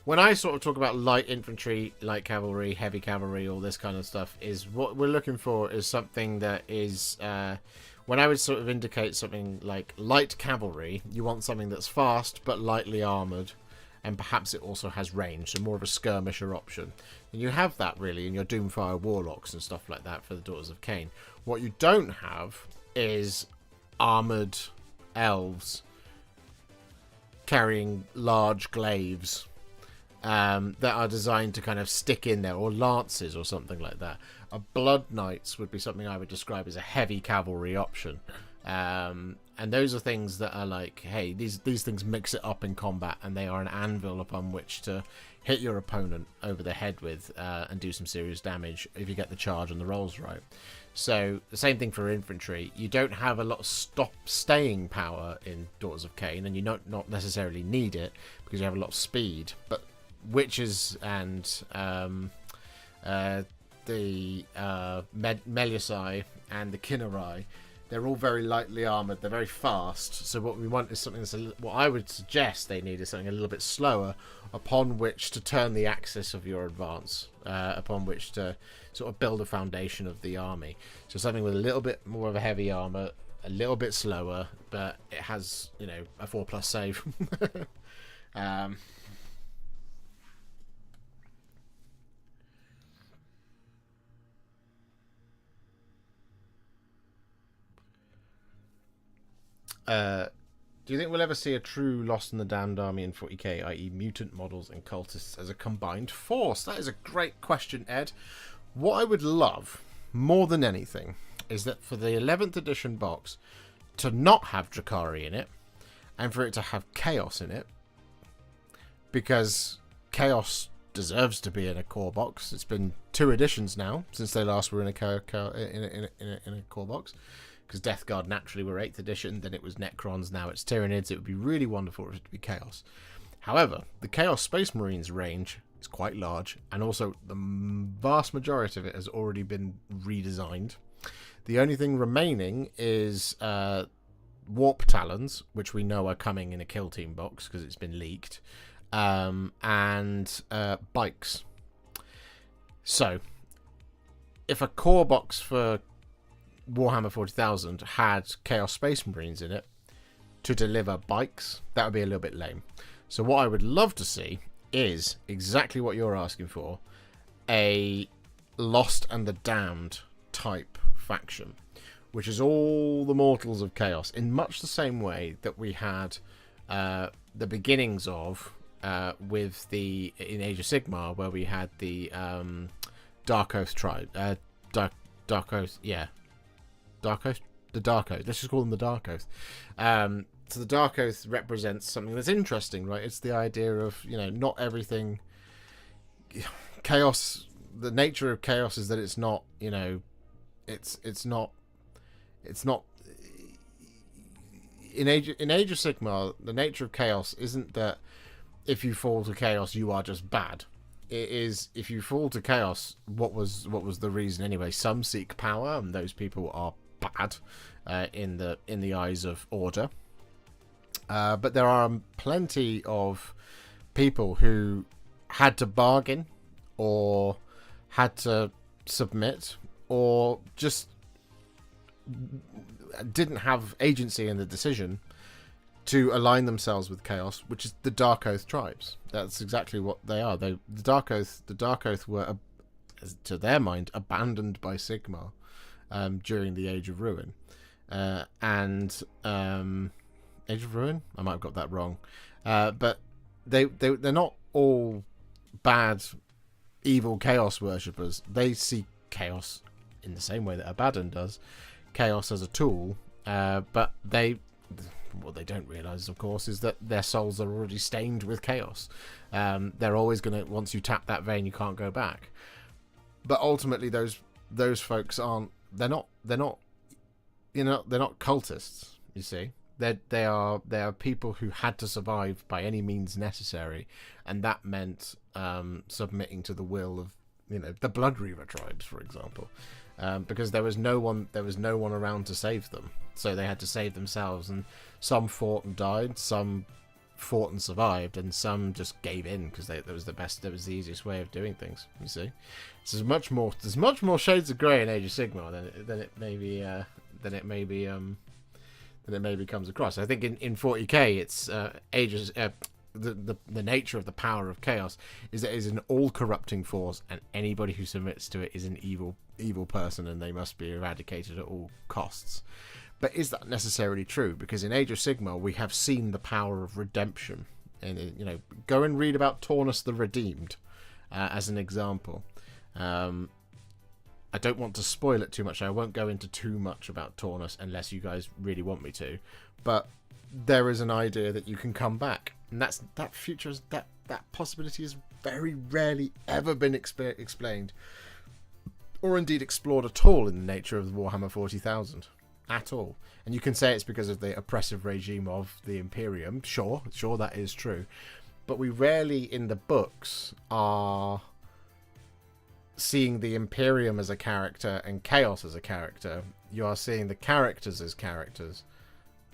when I sort of talk about light infantry, light cavalry, heavy cavalry, all this kind of stuff, is what we're looking for is something that is when I would sort of indicate something like light cavalry, you want something that's fast but lightly armored. And perhaps it also has range, so more of a skirmisher option. And you have that, really, in your Doomfire Warlocks and stuff like that for the Daughters of Cain. What you don't have is armoured elves carrying large glaives that are designed to kind of stick in there, or lances or something like that. A Blood Knights would be something I would describe as a heavy cavalry option. And those are things that are like, hey, these things mix it up in combat, and they are an anvil upon which to hit your opponent over the head with and do some serious damage if you get the charge and the rolls right. So the same thing for infantry. You don't have a lot of staying power in Daughters of Cain, and you not necessarily need it because you have a lot of speed. But witches and the Melusai and the Kinnerai, they're all very lightly armoured. They're very fast. So what we want is something that's what I would suggest they need is something a little bit slower, upon which to turn the axis of your advance, upon which to sort of build a foundation of the army. So something with a little bit more of a heavy armour, a little bit slower, but it has, you know, a 4+ save. Do you think we'll ever see a true Lost in the Damned army in 40k, i.e. mutant models and cultists as a combined force? That is a great question, Ed. What I would love, more than anything, is that for the 11th edition box, to not have Drakari in it, and for it to have Chaos in it, because Chaos deserves to be in a core box. It's been 2 editions now, since they last were in a core box. Because Death Guard naturally were 8th edition, then it was Necrons, now it's Tyranids. It would be really wonderful for it to be Chaos. However, the Chaos Space Marines range is quite large, and also the vast majority of it has already been redesigned. The only thing remaining is Warp Talons, which we know are coming in a Kill Team box because it's been leaked, and Bikes. So, if a core box for Warhammer 40,000 had Chaos Space Marines in it to deliver Bikes, that would be a little bit lame. So what I would love to see is exactly what you're asking for, a Lost and the Damned type faction, which is all the mortals of Chaos, in much the same way that we had the beginnings of with the in Age of Sigmar, where we had the Dark Oath tribe, Dark Oath, yeah. Dark Oath? The Dark Oath. Let's just call them the Dark Oath. So the Dark Oath represents something that's interesting, right? It's the idea of, you know, not everything... Chaos... The nature of Chaos is that it's not, you know... It's not... In Age of Sigmar, the nature of Chaos isn't that if you fall to Chaos, you are just bad. It is, if you fall to Chaos, what was the reason anyway? Some seek power, and those people are bad in the eyes of Order. But there are plenty of people who had to bargain, or had to submit, or just didn't have agency in the decision to align themselves with Chaos, which is the Dark Oath tribes. That's exactly what they are. The Dark Oath were, to their mind, abandoned by Sigmar during the Age of Ruin. Age of Ruin? I might have got that wrong. But they're not all bad, evil Chaos worshippers. They see Chaos in the same way that Abaddon does. Chaos as a tool, but what they don't realize, of course, is that their souls are already stained with chaos. They're always going to, once you tap that vein, you can't go back. But ultimately, those folks aren't. They're not. They're not cultists. You see, they are people who had to survive by any means necessary, and that meant submitting to the will of the Blood Reaver tribes, for example, because there was no one around to save them, so they had to save themselves. And some fought and died, some fought and survived, and some just gave in because that was the easiest way of doing things. You see, so there's much more shades of grey in Age of Sigmar than it maybe comes across. I think in 40k it's the nature of the power of chaos is that it is an all-corrupting force, and anybody who submits to it is an evil person, and they must be eradicated at all costs. But is that necessarily true? Because in Age of Sigmar we have seen the power of redemption, and go and read about Taunus the Redeemed as an example. I don't want to spoil it too much. I won't go into too much about Taunus unless you guys really want me to. But there is an idea that you can come back, and that possibility has very rarely ever been explained, or indeed explored at all in the nature of the Warhammer 40,000 at all. And you can say it's because of the oppressive regime of the Imperium. Sure, that is true. But we rarely in the books are seeing the Imperium as a character and Chaos as a character. You are seeing the characters as characters,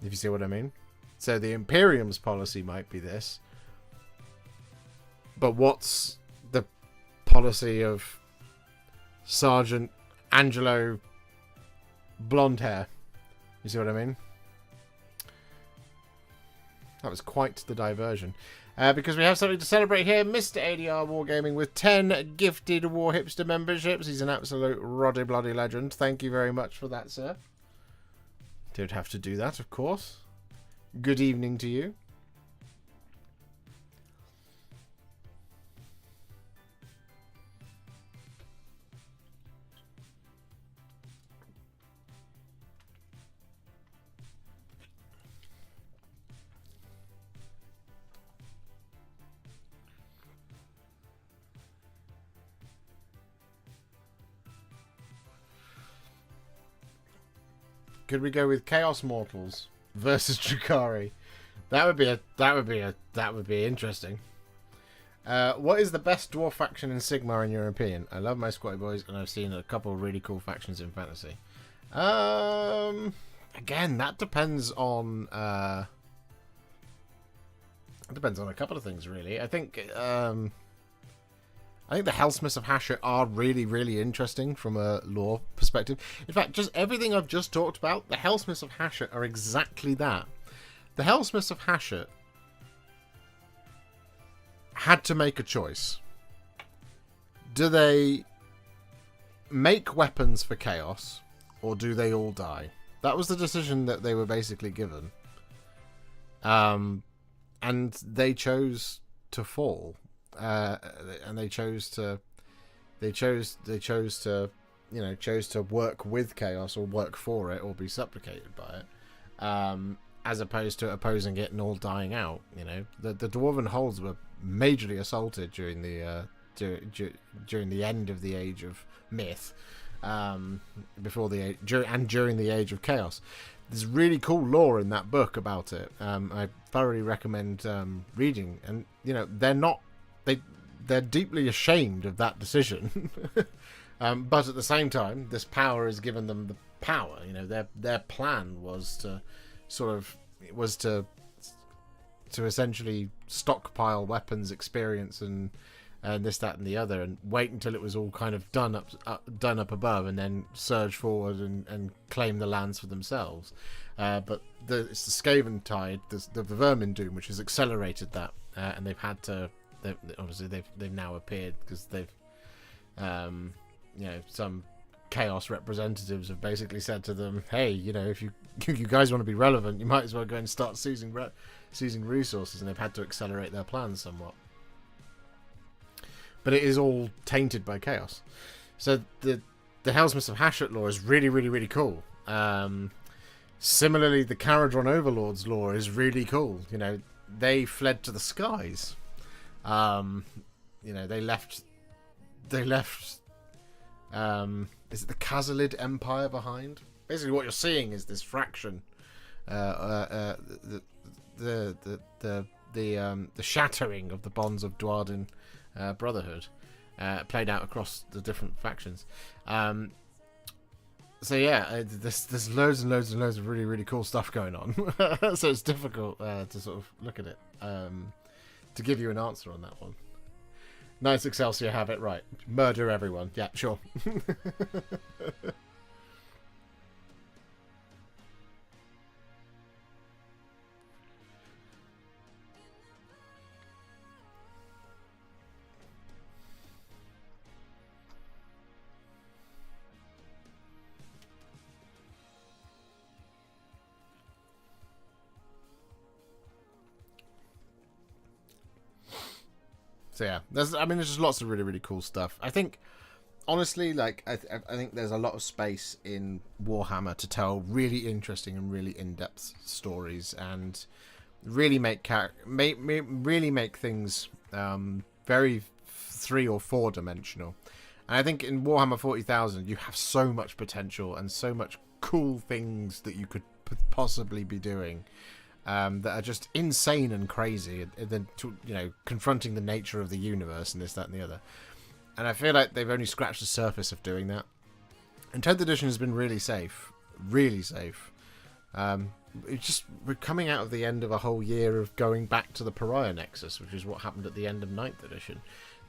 if you see what I mean. So the Imperium's policy might be this, but what's the policy of Sergeant Angelo Blonde Hair? You see what I mean? That was quite the diversion. Because we have something to celebrate here. Mr. ADR Wargaming with 10 gifted Warhipster memberships. He's an absolute roddy bloody legend. Thank you very much for that, sir. Don't have to do that, of course. Good evening to you. Could we go with Chaos Mortals versus Drukhari? That would be interesting. What is the best dwarf faction in Sigmar in your opinion? I love my Squatty Boys, and I've seen a couple of really cool factions in Fantasy. Again, that depends on a couple of things, really. I think the Hellsmiths of Hashut are really, really interesting from a lore perspective. In fact, just everything I've just talked about, the Hellsmiths of Hashut are exactly that. The Hellsmiths of Hashut had to make a choice. Do they make weapons for chaos, or do they all die? That was the decision that they were basically given. And they chose to fall. And they chose to work with chaos or work for it or be supplicated by it, as opposed to opposing it and all dying out. The dwarven holds were majorly assaulted during the during the end of the Age of Myth, before the during the Age of Chaos. There's really cool lore in that book about it. I thoroughly recommend reading, and they're not. They're deeply ashamed of that decision, but at the same time, this power has given them the power. Their plan was to essentially stockpile weapons, experience, and this, that, and the other, and wait until it was all kind of done up above, and then surge forward and claim the lands for themselves. But it's the Skaven Tide, the Vermin Doom, which has accelerated that, and they've had to. Obviously they've now appeared because they've some chaos representatives have basically said to them, hey, if you guys want to be relevant, you might as well go and start seizing resources, and they've had to accelerate their plans somewhat. But it is all tainted by chaos. So the Hellsmiths of Hashut lore is really, really, really cool. Similarly, the Caradron Overlords lore is really cool. You know, they fled to the skies. You know, they left. Is it the Khazalid Empire behind? Basically, what you're seeing is this fraction, the shattering of the bonds of Dwarden Brotherhood, played out across the different factions. So yeah, there's loads and loads and loads of really, really cool stuff going on. So it's difficult to sort of look at it to give you an answer on that one. Nice Excelsior, have it right. Murder everyone. Yeah, sure. So yeah, there's just lots of really, really cool stuff. I think, honestly, like I think there's a lot of space in Warhammer to tell really interesting and really in-depth stories, and really make things very 3 or 4 dimensional. And I think in Warhammer 40,000 you have so much potential and so much cool things that you could possibly be doing. That are just insane and crazy, and then confronting the nature of the universe and this, that, and the other. And I feel like they've only scratched the surface of doing that. And 10th edition has been really safe, really safe. We're coming out of the end of a whole year of going back to the Pariah Nexus, which is what happened at the end of 9th edition.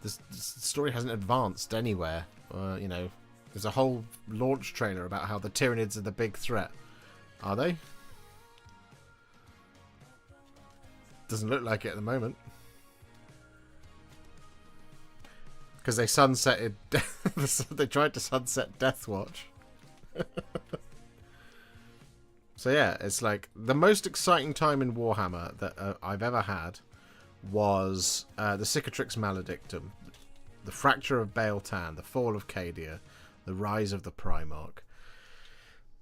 The story hasn't advanced anywhere. There's a whole launch trailer about how the Tyranids are the big threat. Are they? Doesn't look like it at the moment. Because they sunsetted... they tried to sunset Deathwatch. So yeah, it's like the most exciting time in Warhammer that I've ever had was the Cicatrix Maledictum, the Fracture of Baal Tan, the Fall of Cadia, the Rise of the Primarch,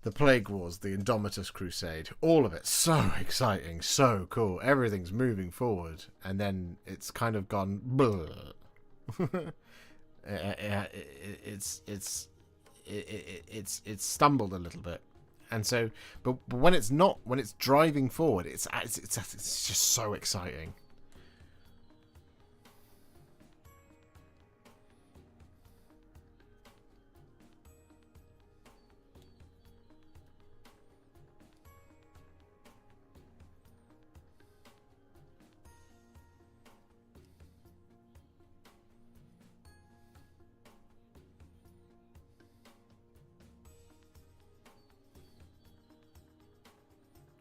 the Plague Wars, the Indomitus Crusade, all of it so exciting, so cool. Everything's moving forward, and then it's kind of gone. It's stumbled a little bit, and so, but when it's not, when it's driving forward, it's just so exciting.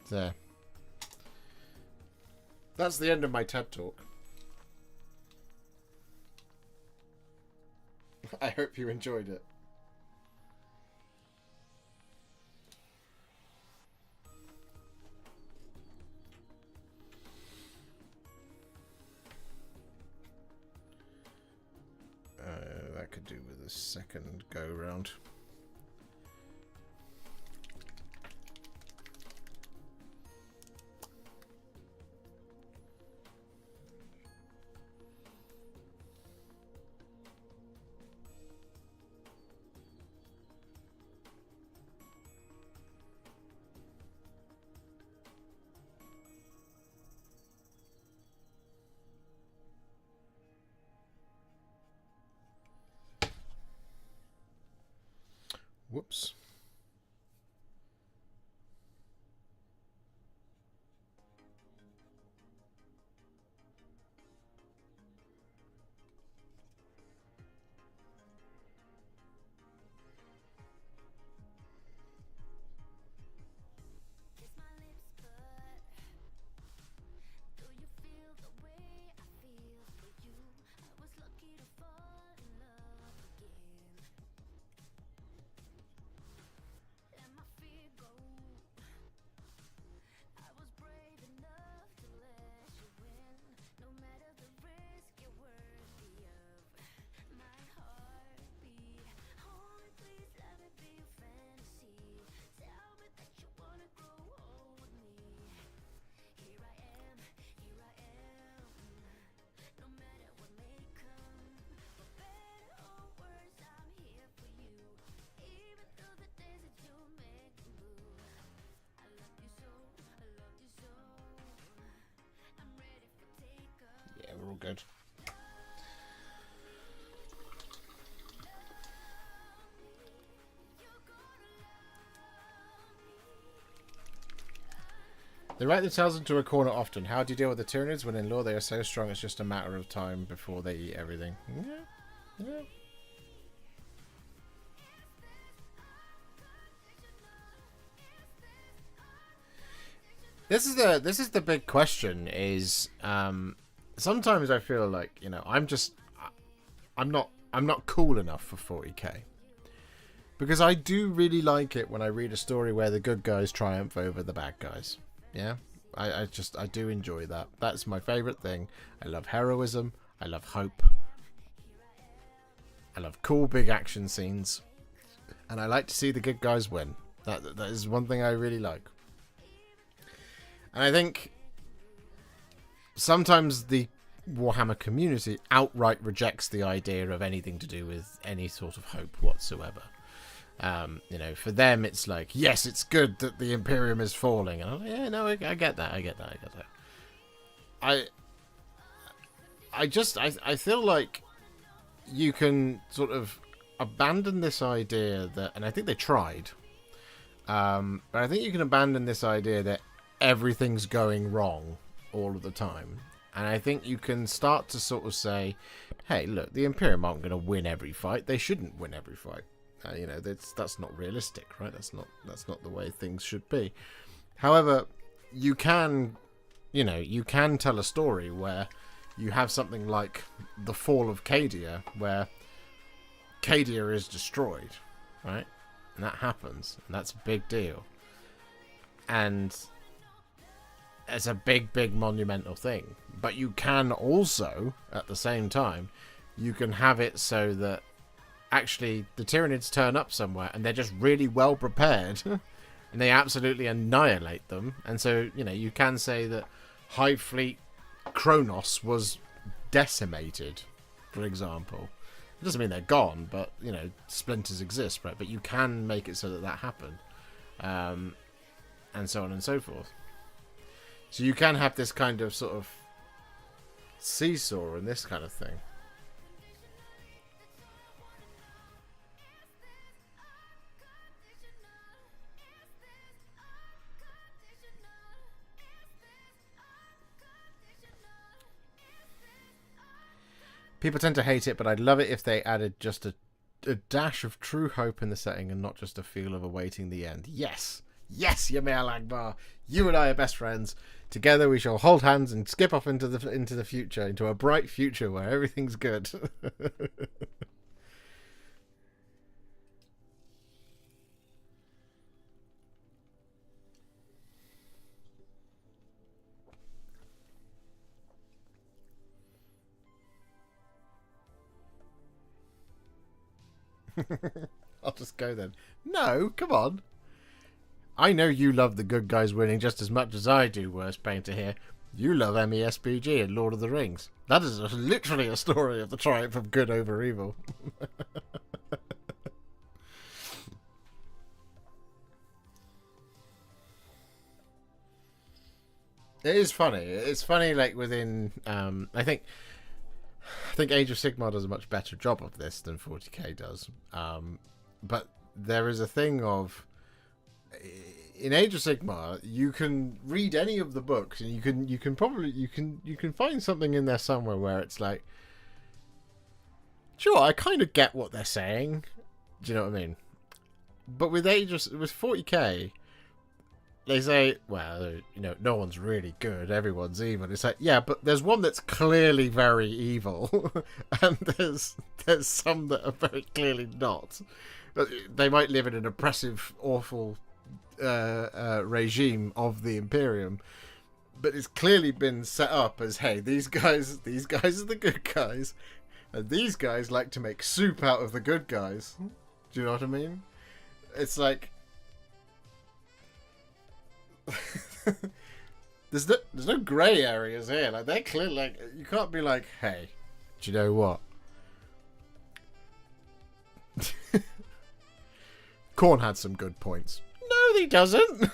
There. That's the end of my TED Talk. I hope you enjoyed it. That could do with a second go round. Whoops. good. They write themselves into a corner often. How do you deal with the Tyranids when in lore they are so strong it's just a matter of time before they eat everything? Yeah. This is the big question. Is sometimes I feel like, you know, I'm not cool enough for 40k. Because I do really like it when I read a story where the good guys triumph over the bad guys. Yeah, I do enjoy that. That's my favourite thing. I love heroism. I love hope. I love cool big action scenes. And I like to see the good guys win. That is one thing I really like. And I think sometimes the Warhammer community outright rejects the idea of anything to do with any sort of hope whatsoever. You know, for them it's like, yes, it's good that the Imperium is falling, and I'm like, yeah, no, I get that. I feel like you can sort of abandon this idea that, and I think they tried, but I think you can abandon this idea that everything's going wrong all of the time, and I think you can start to sort of say, hey, look, the Imperium aren't going to win every fight. They shouldn't win every fight. You know, that's not realistic, right? That's not the way things should be. However, you can tell a story where you have something like the fall of Cadia, where Cadia is destroyed, right? And that happens, and that's a big deal. And it's a big monumental thing. But you can also, at the same time, you can have it so that actually the Tyranids turn up somewhere and they're just really well prepared and they absolutely annihilate them. And so, you know, you can say that Hive Fleet Kronos was decimated, for example. It doesn't mean they're gone, but, you know, splinters exist, right? But you can make it so that that happened, and so on and so forth. So you can have this kind of sort of seesaw and this kind of thing. People tend to hate it, but I'd love it if they added just a dash of true hope in the setting and not just a feel of awaiting the end. Yes! Yes, Yamil Akbar! You and I are best friends. Together we shall hold hands and skip off into the future, into a bright future where everything's good. I'll just go then. No, come on. I know you love the good guys winning just as much as I do, worst pain to hear. You love MESBG and Lord of the Rings. That is literally a story of the triumph of good over evil. It is funny. It's funny, like, within... I think Age of Sigmar does a much better job of this than 40k does. But there is a thing of... In Age of Sigmar, you can read any of the books, and you can find something in there somewhere where it's like, sure, I kind of get what they're saying. Do you know what I mean? But with 40k, they say, well, you know, no one's really good, everyone's evil. It's like, yeah, but there's one that's clearly very evil, and there's some that are very clearly not. They might live in an oppressive, awful regime of the Imperium, but it's clearly been set up as, hey, these guys are the good guys, and these guys like to make soup out of the good guys. Do you know what I mean? It's like there's no grey areas here. Like, they're clearly, like, you can't be like, hey, do you know what? Khorne had some good points. No, he doesn't.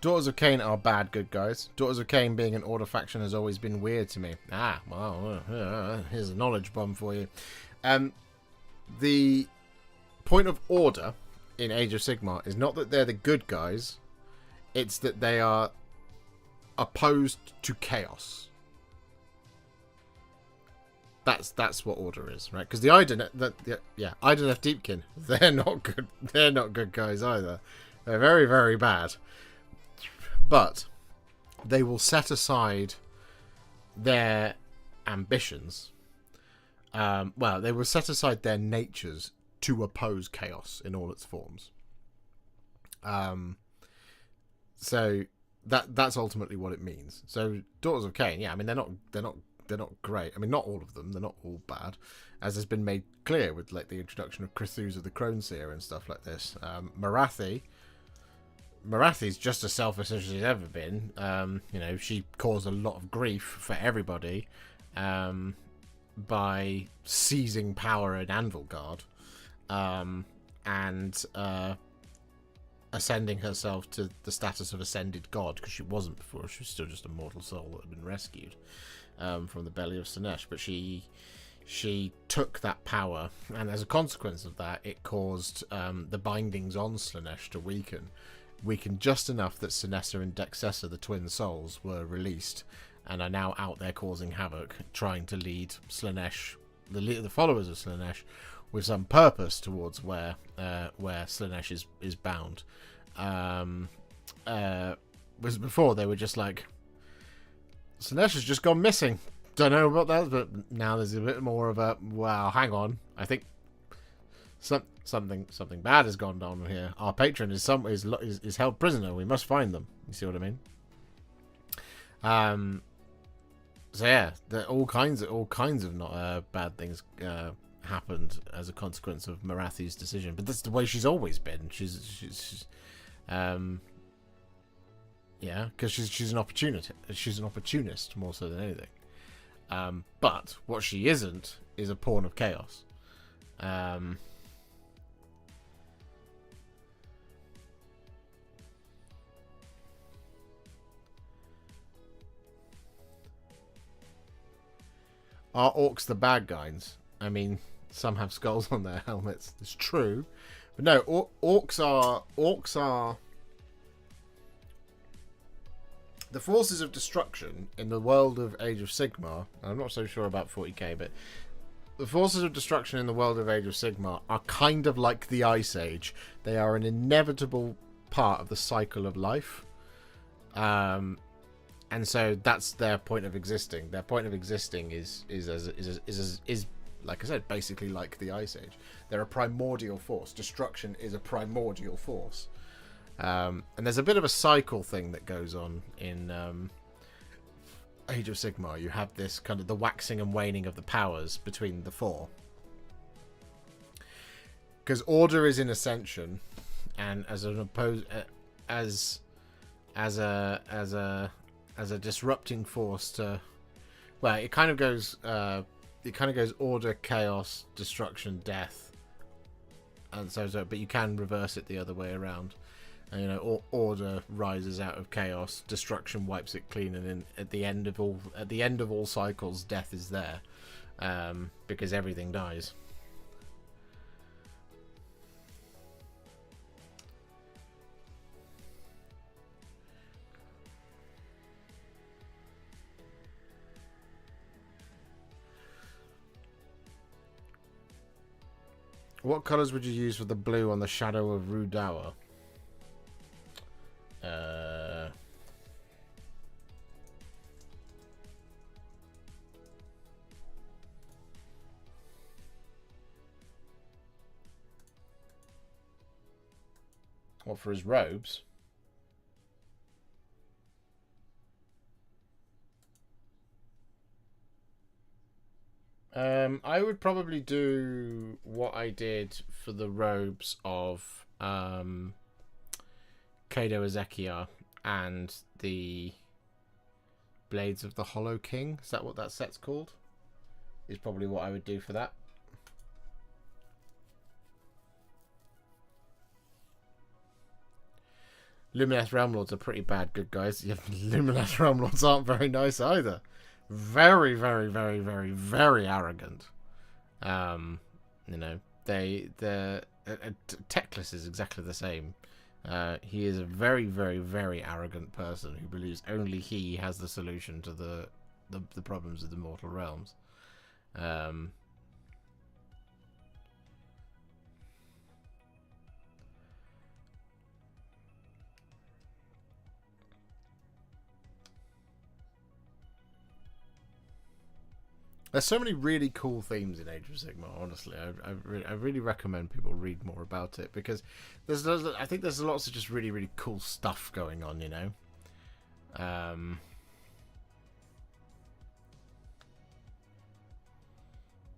Daughters of Cain are bad good guys. Daughters of Cain being an order faction has always been weird to me. Ah, well, here's a knowledge bomb for you. The point of order in Age of Sigmar is not that they're the good guys, it's that they are opposed to chaos. That's what order is, right? Because the Idoneth Deepkin, they're not good. They're not good guys either. They're very, very bad. But they will set aside their ambitions. Well, they will set aside their natures to oppose chaos in all its forms. So that's ultimately what it means. So Daughters of Cain, yeah, I mean they're not great. I mean, not all of them. They're not all bad, as has been made clear with like the introduction of Cthulhu the Croneseer and stuff like this. Marathi's just as selfish as she's ever been. You know, she caused a lot of grief for everybody by seizing power in Anvilgard and ascending herself to the status of ascended god, because she wasn't before. She was still just a mortal soul that had been rescued from the belly of Slaanesh, but she took that power, and as a consequence of that, it caused the bindings on Slaanesh to weaken just enough that Sinessa and Dexessa, the twin souls, were released and are now out there causing havoc, trying to lead Slaanesh, the followers of Slaanesh, with some purpose towards where Slaanesh is bound. Was before they were just like, Slaanesh has just gone missing. Don't know about that, but now there's a bit more of a, wow, hang on, I think something bad has gone on here. Our patron is held prisoner. We must find them. You see what I mean? So yeah, all kinds of not bad things happened as a consequence of Marathi's decision. But that's the way she's always been. She's yeah, because she's an opportunist. She's an opportunist more so than anything. But what she isn't is a pawn of chaos. Are orcs the bad guys? I mean, some have skulls on their helmets. It's true, but no, orcs are the forces of destruction in the world of Age of Sigmar. I'm not so sure about 40k, but the forces of destruction in the world of Age of Sigmar are kind of like the Ice Age. They are an inevitable part of the cycle of life. And so that's their point of existing. Their point of existing is like I said, basically like the Ice Age. They're a primordial force. Destruction is a primordial force. And there's a bit of a cycle thing that goes on in Age of Sigmar. You have this kind of the waxing and waning of the powers between the four. Because order is in ascension, and as a disrupting force to, well, it kind of goes order, chaos, destruction, death, and so, but you can reverse it the other way around. And, you know, order rises out of chaos, destruction wipes it clean, and then at the end of all cycles, death is there, because everything dies. What colours would you use for the blue on the shadow of Rudawa? What, for his robes? I would probably do what I did for the robes of Kado Ezekiel and the Blades of the Hollow King. Is that what that set's called? Is probably what I would do for that. Lumineth Realm Lords are pretty bad good guys. Lumineth Realm Lords aren't very nice either. Very, very, very, very, very arrogant. You know, Teclis is exactly the same. He is a very, very, very arrogant person who believes only he has the solution to the problems of the mortal realms. There's so many really cool themes in Age of Sigmar. Honestly, I really recommend people read more about it, because I think there's lots of just really, really cool stuff going on. You know.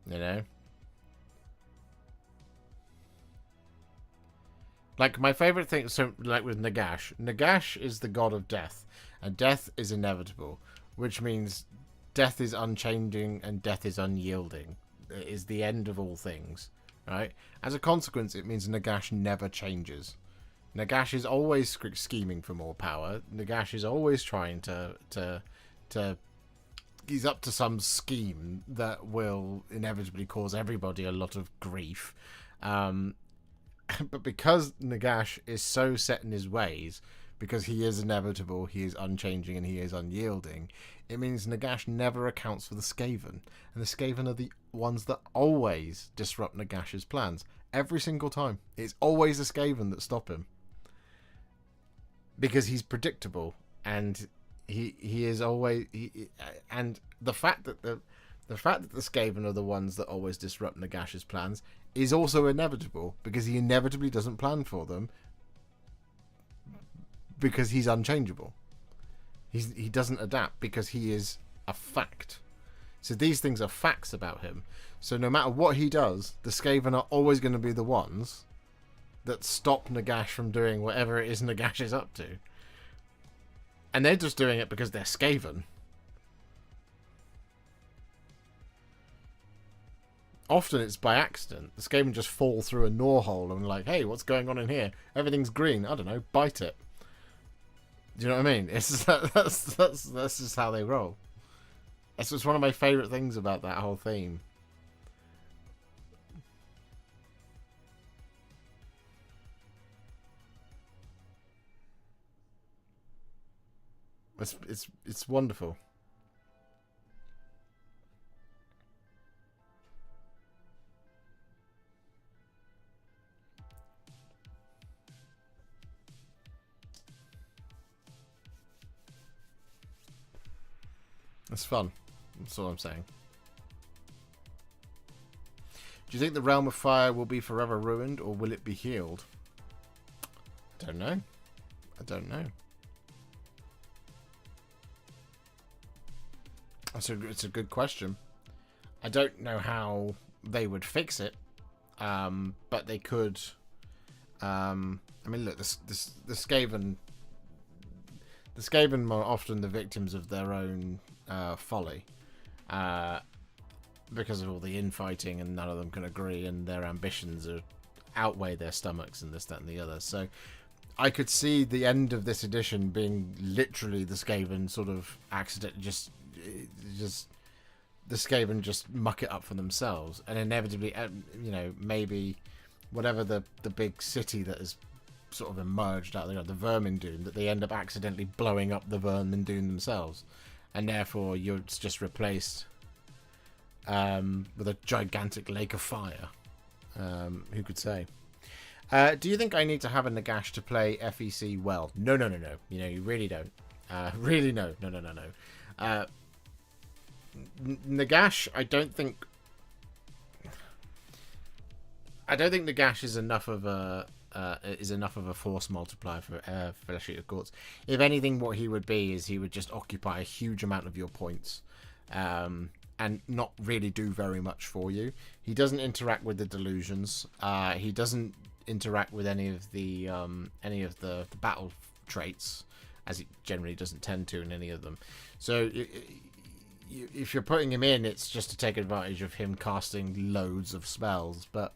You know. Like, my favorite thing, so like with Nagash is the god of death, and death is inevitable, which means death is unchanging and death is unyielding. It is the end of all things, right? As a consequence, it means Nagash never changes. Nagash is always scheming for more power. Nagash is always trying to he's up to some scheme that will inevitably cause everybody a lot of grief. But because Nagash is so set in his ways, because he is inevitable, he is unchanging, and he is unyielding, it means Nagash never accounts for the Skaven. And the Skaven are the ones that always disrupt Nagash's plans. Every single time. It's always the Skaven that stop him. Because he's predictable, and he is always... and the fact that the Skaven are the ones that always disrupt Nagash's plans is also inevitable, because he inevitably doesn't plan for them, because he's unchangeable. He doesn't adapt, because he is a fact. So these things are facts about him. So no matter what he does, the Skaven are always going to be the ones that stop Nagash from doing whatever it is Nagash is up to. And they're just doing it because they're Skaven. Often it's by accident. The Skaven just fall through a gnaw hole and like, hey, what's going on in here? Everything's green. I don't know. Bite it. Do you know what I mean? It's just, that's just how they roll. It's just one of my favourite things about that whole theme. It's wonderful. It's fun. That's all I'm saying. Do you think the Realm of Fire will be forever ruined, or will it be healed? I don't know. I don't know. It's a good question. I don't know how they would fix it, but they could. I mean, look, the Skaven. The Skaven are often the victims of their own folly, because of all the infighting, and none of them can agree, and their ambitions outweigh their stomachs, and this, that, and the other. So I could see the end of this edition being literally the Skaven sort of accident, just the Skaven just muck it up for themselves, and inevitably, you know, maybe whatever the big city that has sort of emerged out there, the Vermindune, that they end up accidentally blowing up the Vermindune themselves, and therefore you're just replaced with a gigantic lake of fire. Who could say? Do you think I need to have a Nagash to play FEC well? No. You know, you really don't. Really, no. Nagash, I don't think Nagash is enough of a force multiplier for Flesh Eater Courts. If anything, what he would be is he would just occupy a huge amount of your points, and not really do very much for you. He doesn't interact with the delusions. He doesn't interact with any of the battle traits, as it generally doesn't tend to in any of them. So if you're putting him in, it's just to take advantage of him casting loads of spells. But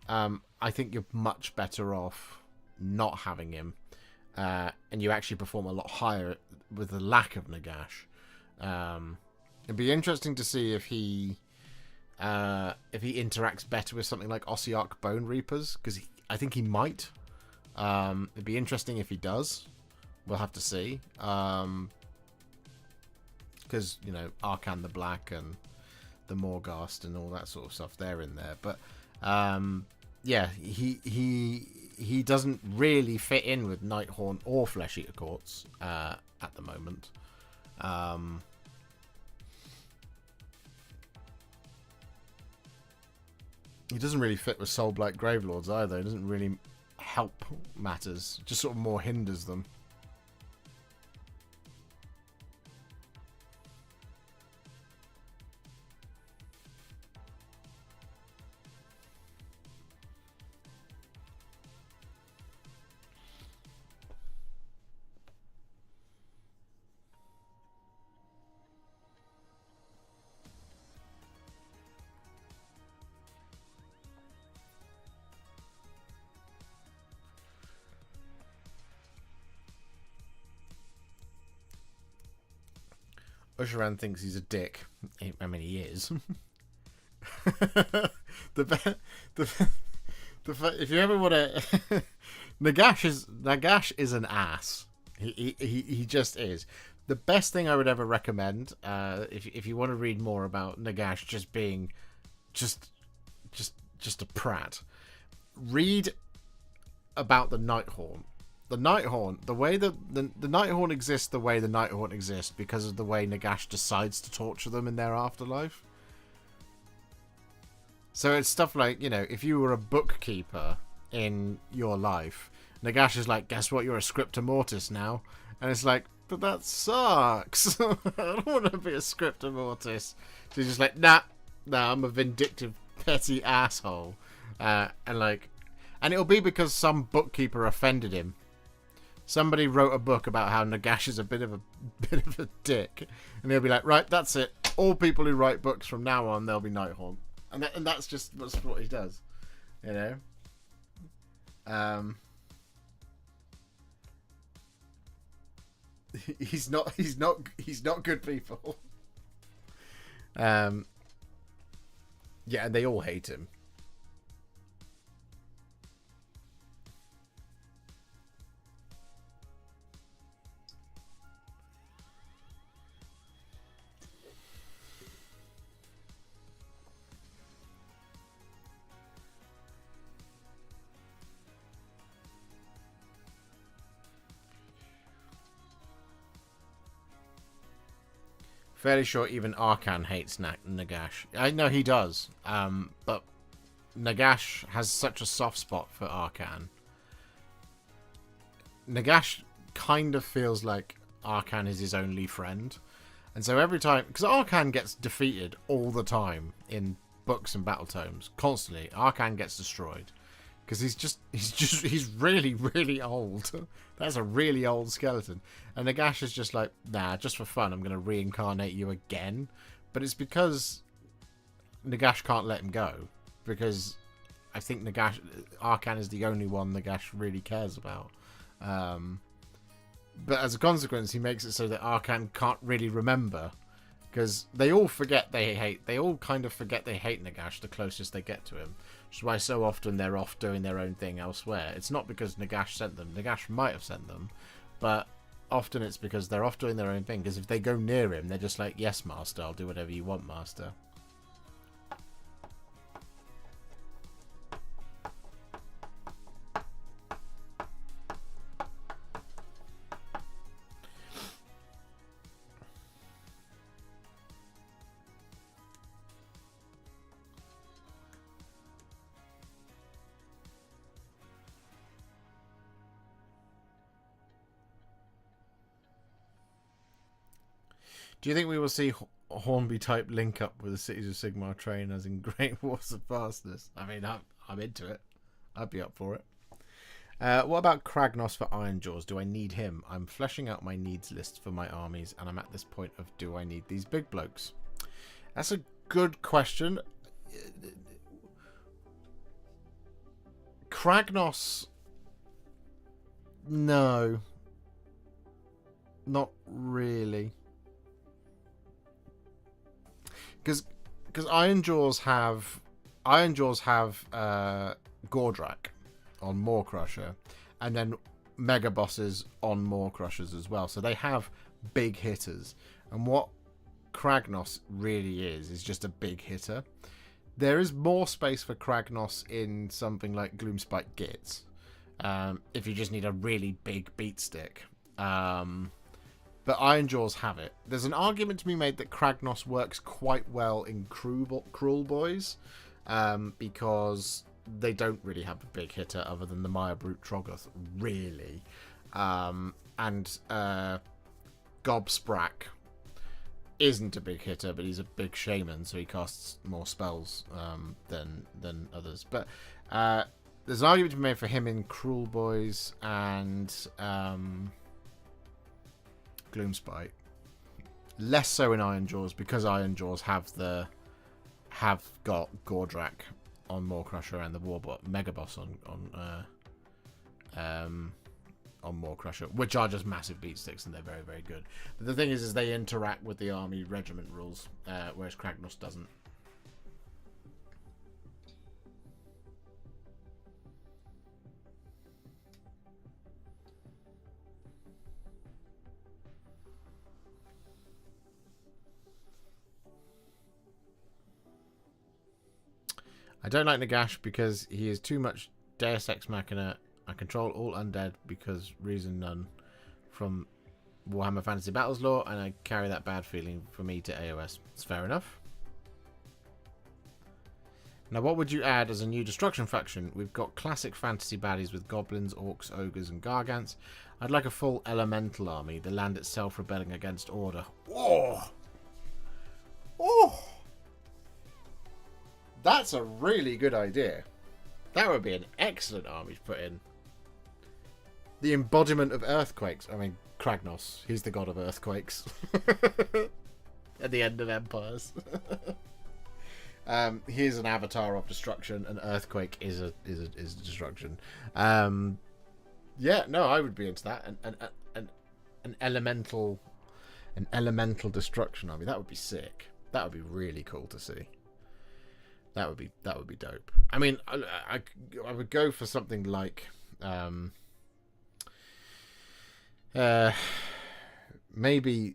I think you're much better off not having him, and you actually perform a lot higher with the lack of Nagash. It'd be interesting to see if he interacts better with something like Ossiarch Bone Reapers, because I think he might. It'd be interesting if he does. We'll have to see. Because, you know, Arcan the Black and the Morghast and all that sort of stuff, they're in there. But, yeah, he doesn't really fit in with Nighthorn or Flesh Eater Courts at the moment. He doesn't really fit with Soulblight Gravelords either. He doesn't really help matters. Just sort of more hinders them. Usheran thinks he's a dick. I mean, he is. If you ever want to, Nagash is an ass. He just is. The best thing I would ever recommend, if you want to read more about Nagash just being, just a prat, read about the Nighthorn. The Nighthorn, the way the Nighthorn exists the way the Nighthorn exists because of the way Nagash decides to torture them in their afterlife. So it's stuff like, you know, if you were a bookkeeper in your life, Nagash is like, guess what, you're a scriptor mortis now. And it's like, but that sucks. I don't want to be a scriptor mortis. So he's just like, nah, I'm a vindictive, petty asshole. And it'll be because some bookkeeper offended him. Somebody wrote a book about how Nagash is a bit of a dick, and he'll be like, right, that's it. All people who write books from now on, they'll be Nighthorn, and that's what he does, you know. He's not good people. Yeah, and they all hate him. Fairly sure even Arcan hates Nagash. I know he does, but Nagash has such a soft spot for Arcan. Nagash kind of feels like Arcan is his only friend. And so every time... Because Arcan gets defeated all the time in books and battle tomes. Constantly. Arcan gets destroyed. Because he's really, really old. That's a really old skeleton. And Nagash is just like, nah, just for fun, I'm going to reincarnate you again. But it's because Nagash can't let him go. Because I think Arcan is the only one Nagash really cares about. But as a consequence, he makes it so that Arcan can't really remember. Because they all kind of forget they hate Nagash the closest they get to him. Which is why so often they're off doing their own thing elsewhere. It's not because Nagash sent them. Nagash might have sent them. But often it's because they're off doing their own thing. Because if they go near him, they're just like, yes, master, I'll do whatever you want, master. Do you think we will see Hornby-type link-up with the Cities of Sigmar trainers in Great Wars of Fastness? I mean, I'm into it. I'd be up for it. What about Kragnos for Ironjaws? Do I need him? I'm fleshing out my needs list for my armies, and I'm at this point of, do I need these big blokes? That's a good question. Kragnos No. Not really. Because Iron Jaws have Gordrak on Maw Crusher, and then Mega Bosses on Maw Crushers as well. So they have big hitters, and what Kragnos really is just a big hitter. There is more space for Kragnos in something like Gloomspite Gits, if you just need a really big beat stick. But Iron Jaws have it. There's an argument to be made that Kragnos works quite well in Cruel Boys, because they don't really have a big hitter other than the Maya Brute Troggoth, really. And Gobsprak isn't a big hitter, but he's a big shaman, so he casts more spells than others. But there's an argument to be made for him in Cruel Boys and Gloomspite. Less so in Iron Jaws, because Iron Jaws have got Gordrak on Maw Crusher and the Warbot Mega Boss on Maw Crusher, which are just massive beat sticks, and they're very, very good. But the thing is they interact with the army regiment rules, whereas Kragnos doesn't. I don't like Nagash because he is too much Deus Ex Machina. I control all undead because reason none from Warhammer Fantasy Battles lore, and I carry that bad feeling for me to AOS. It's fair enough. Now, what would you add as a new destruction faction? We've got classic fantasy baddies with goblins, orcs, ogres, and gargants. I'd like a full elemental army, the land itself rebelling against order. Whoa! Oh! That's a really good idea. That would be an excellent army to put in. The embodiment of earthquakes. I mean, Kragnos. He's the god of earthquakes. At the end of empires. Here's an avatar of destruction. An earthquake is destruction. Yeah, no, I would be into that. An elemental destruction army. That would be sick. That would be really cool to see. That would be dope. I mean, I would go for something like maybe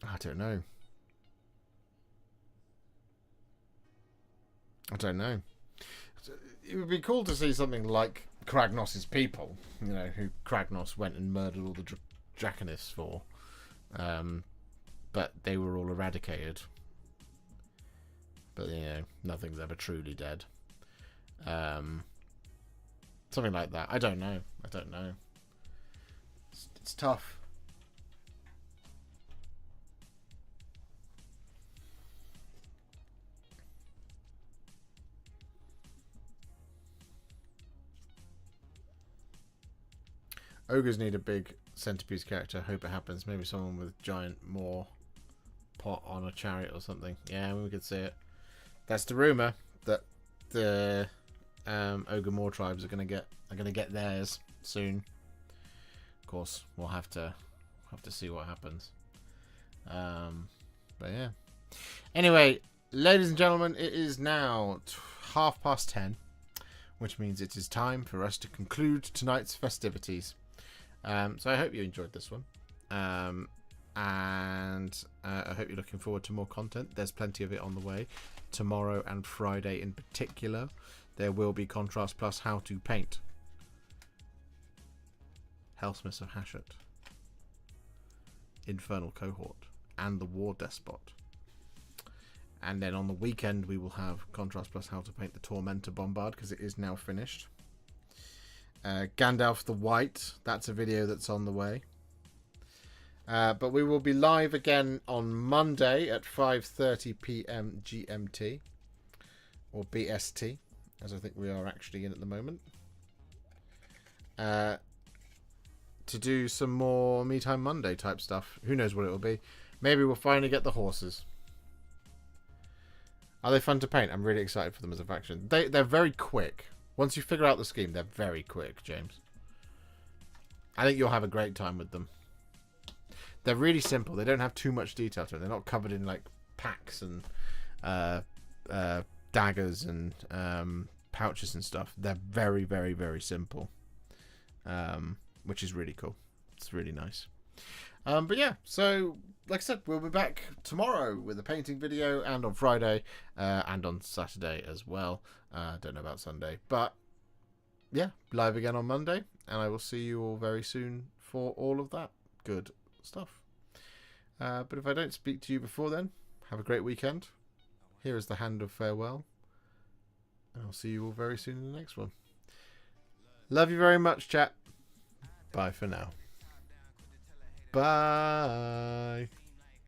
I don't know. It would be cool to see something like Kragnos's people, you know, who Kragnos went and murdered all the Draconists for. But they were all eradicated. But, you know, nothing's ever truly dead. Something like that. I don't know. It's tough. Ogres need a big centerpiece character. Hope it happens. Maybe someone with giant maw pot on a chariot or something. Yeah, we could see it. That's the rumor that the ogre maw tribes are gonna get theirs soon. Of course, we'll have to see what happens. But yeah. Anyway, ladies and gentlemen, it is now 10:30, which means it is time for us to conclude tonight's festivities. So I hope you enjoyed this one. And I hope you're looking forward to more content. There's plenty of it on the way. Tomorrow and Friday in particular, there will be Contrast Plus How to Paint, Hellsmiths of Hashut, Infernal Cohort, and the War Despot. And then on the weekend we will have Contrast Plus How to Paint the Tormentor Bombard, because it is now finished. Gandalf the White, that's a video that's on the way. But we will be live again on Monday at 5:30 p.m. GMT, or BST, as I think we are actually in at the moment, to do some more Me Time Monday type stuff. Who knows what it will be? Maybe we'll finally get the horses. Are they fun to paint? I'm really excited for them as a faction. They're very quick. Once you figure out the scheme, they're very quick, James. I think you'll have a great time with them. They're really simple. They don't have too much detail to them. They're not covered in like packs and daggers and pouches and stuff. They're very, very, very simple, which is really cool. It's really nice. But yeah, so like I said, we'll be back tomorrow with a painting video, and on Friday, and on Saturday as well. Don't know about Sunday, but yeah, live again on Monday, and I will see you all very soon for all of that good stuff. But if I don't speak to you before then, have a great weekend. Here is the hand of farewell, and I'll see you all very soon in the next one. Love you very much, chat. Bye for now. Bye.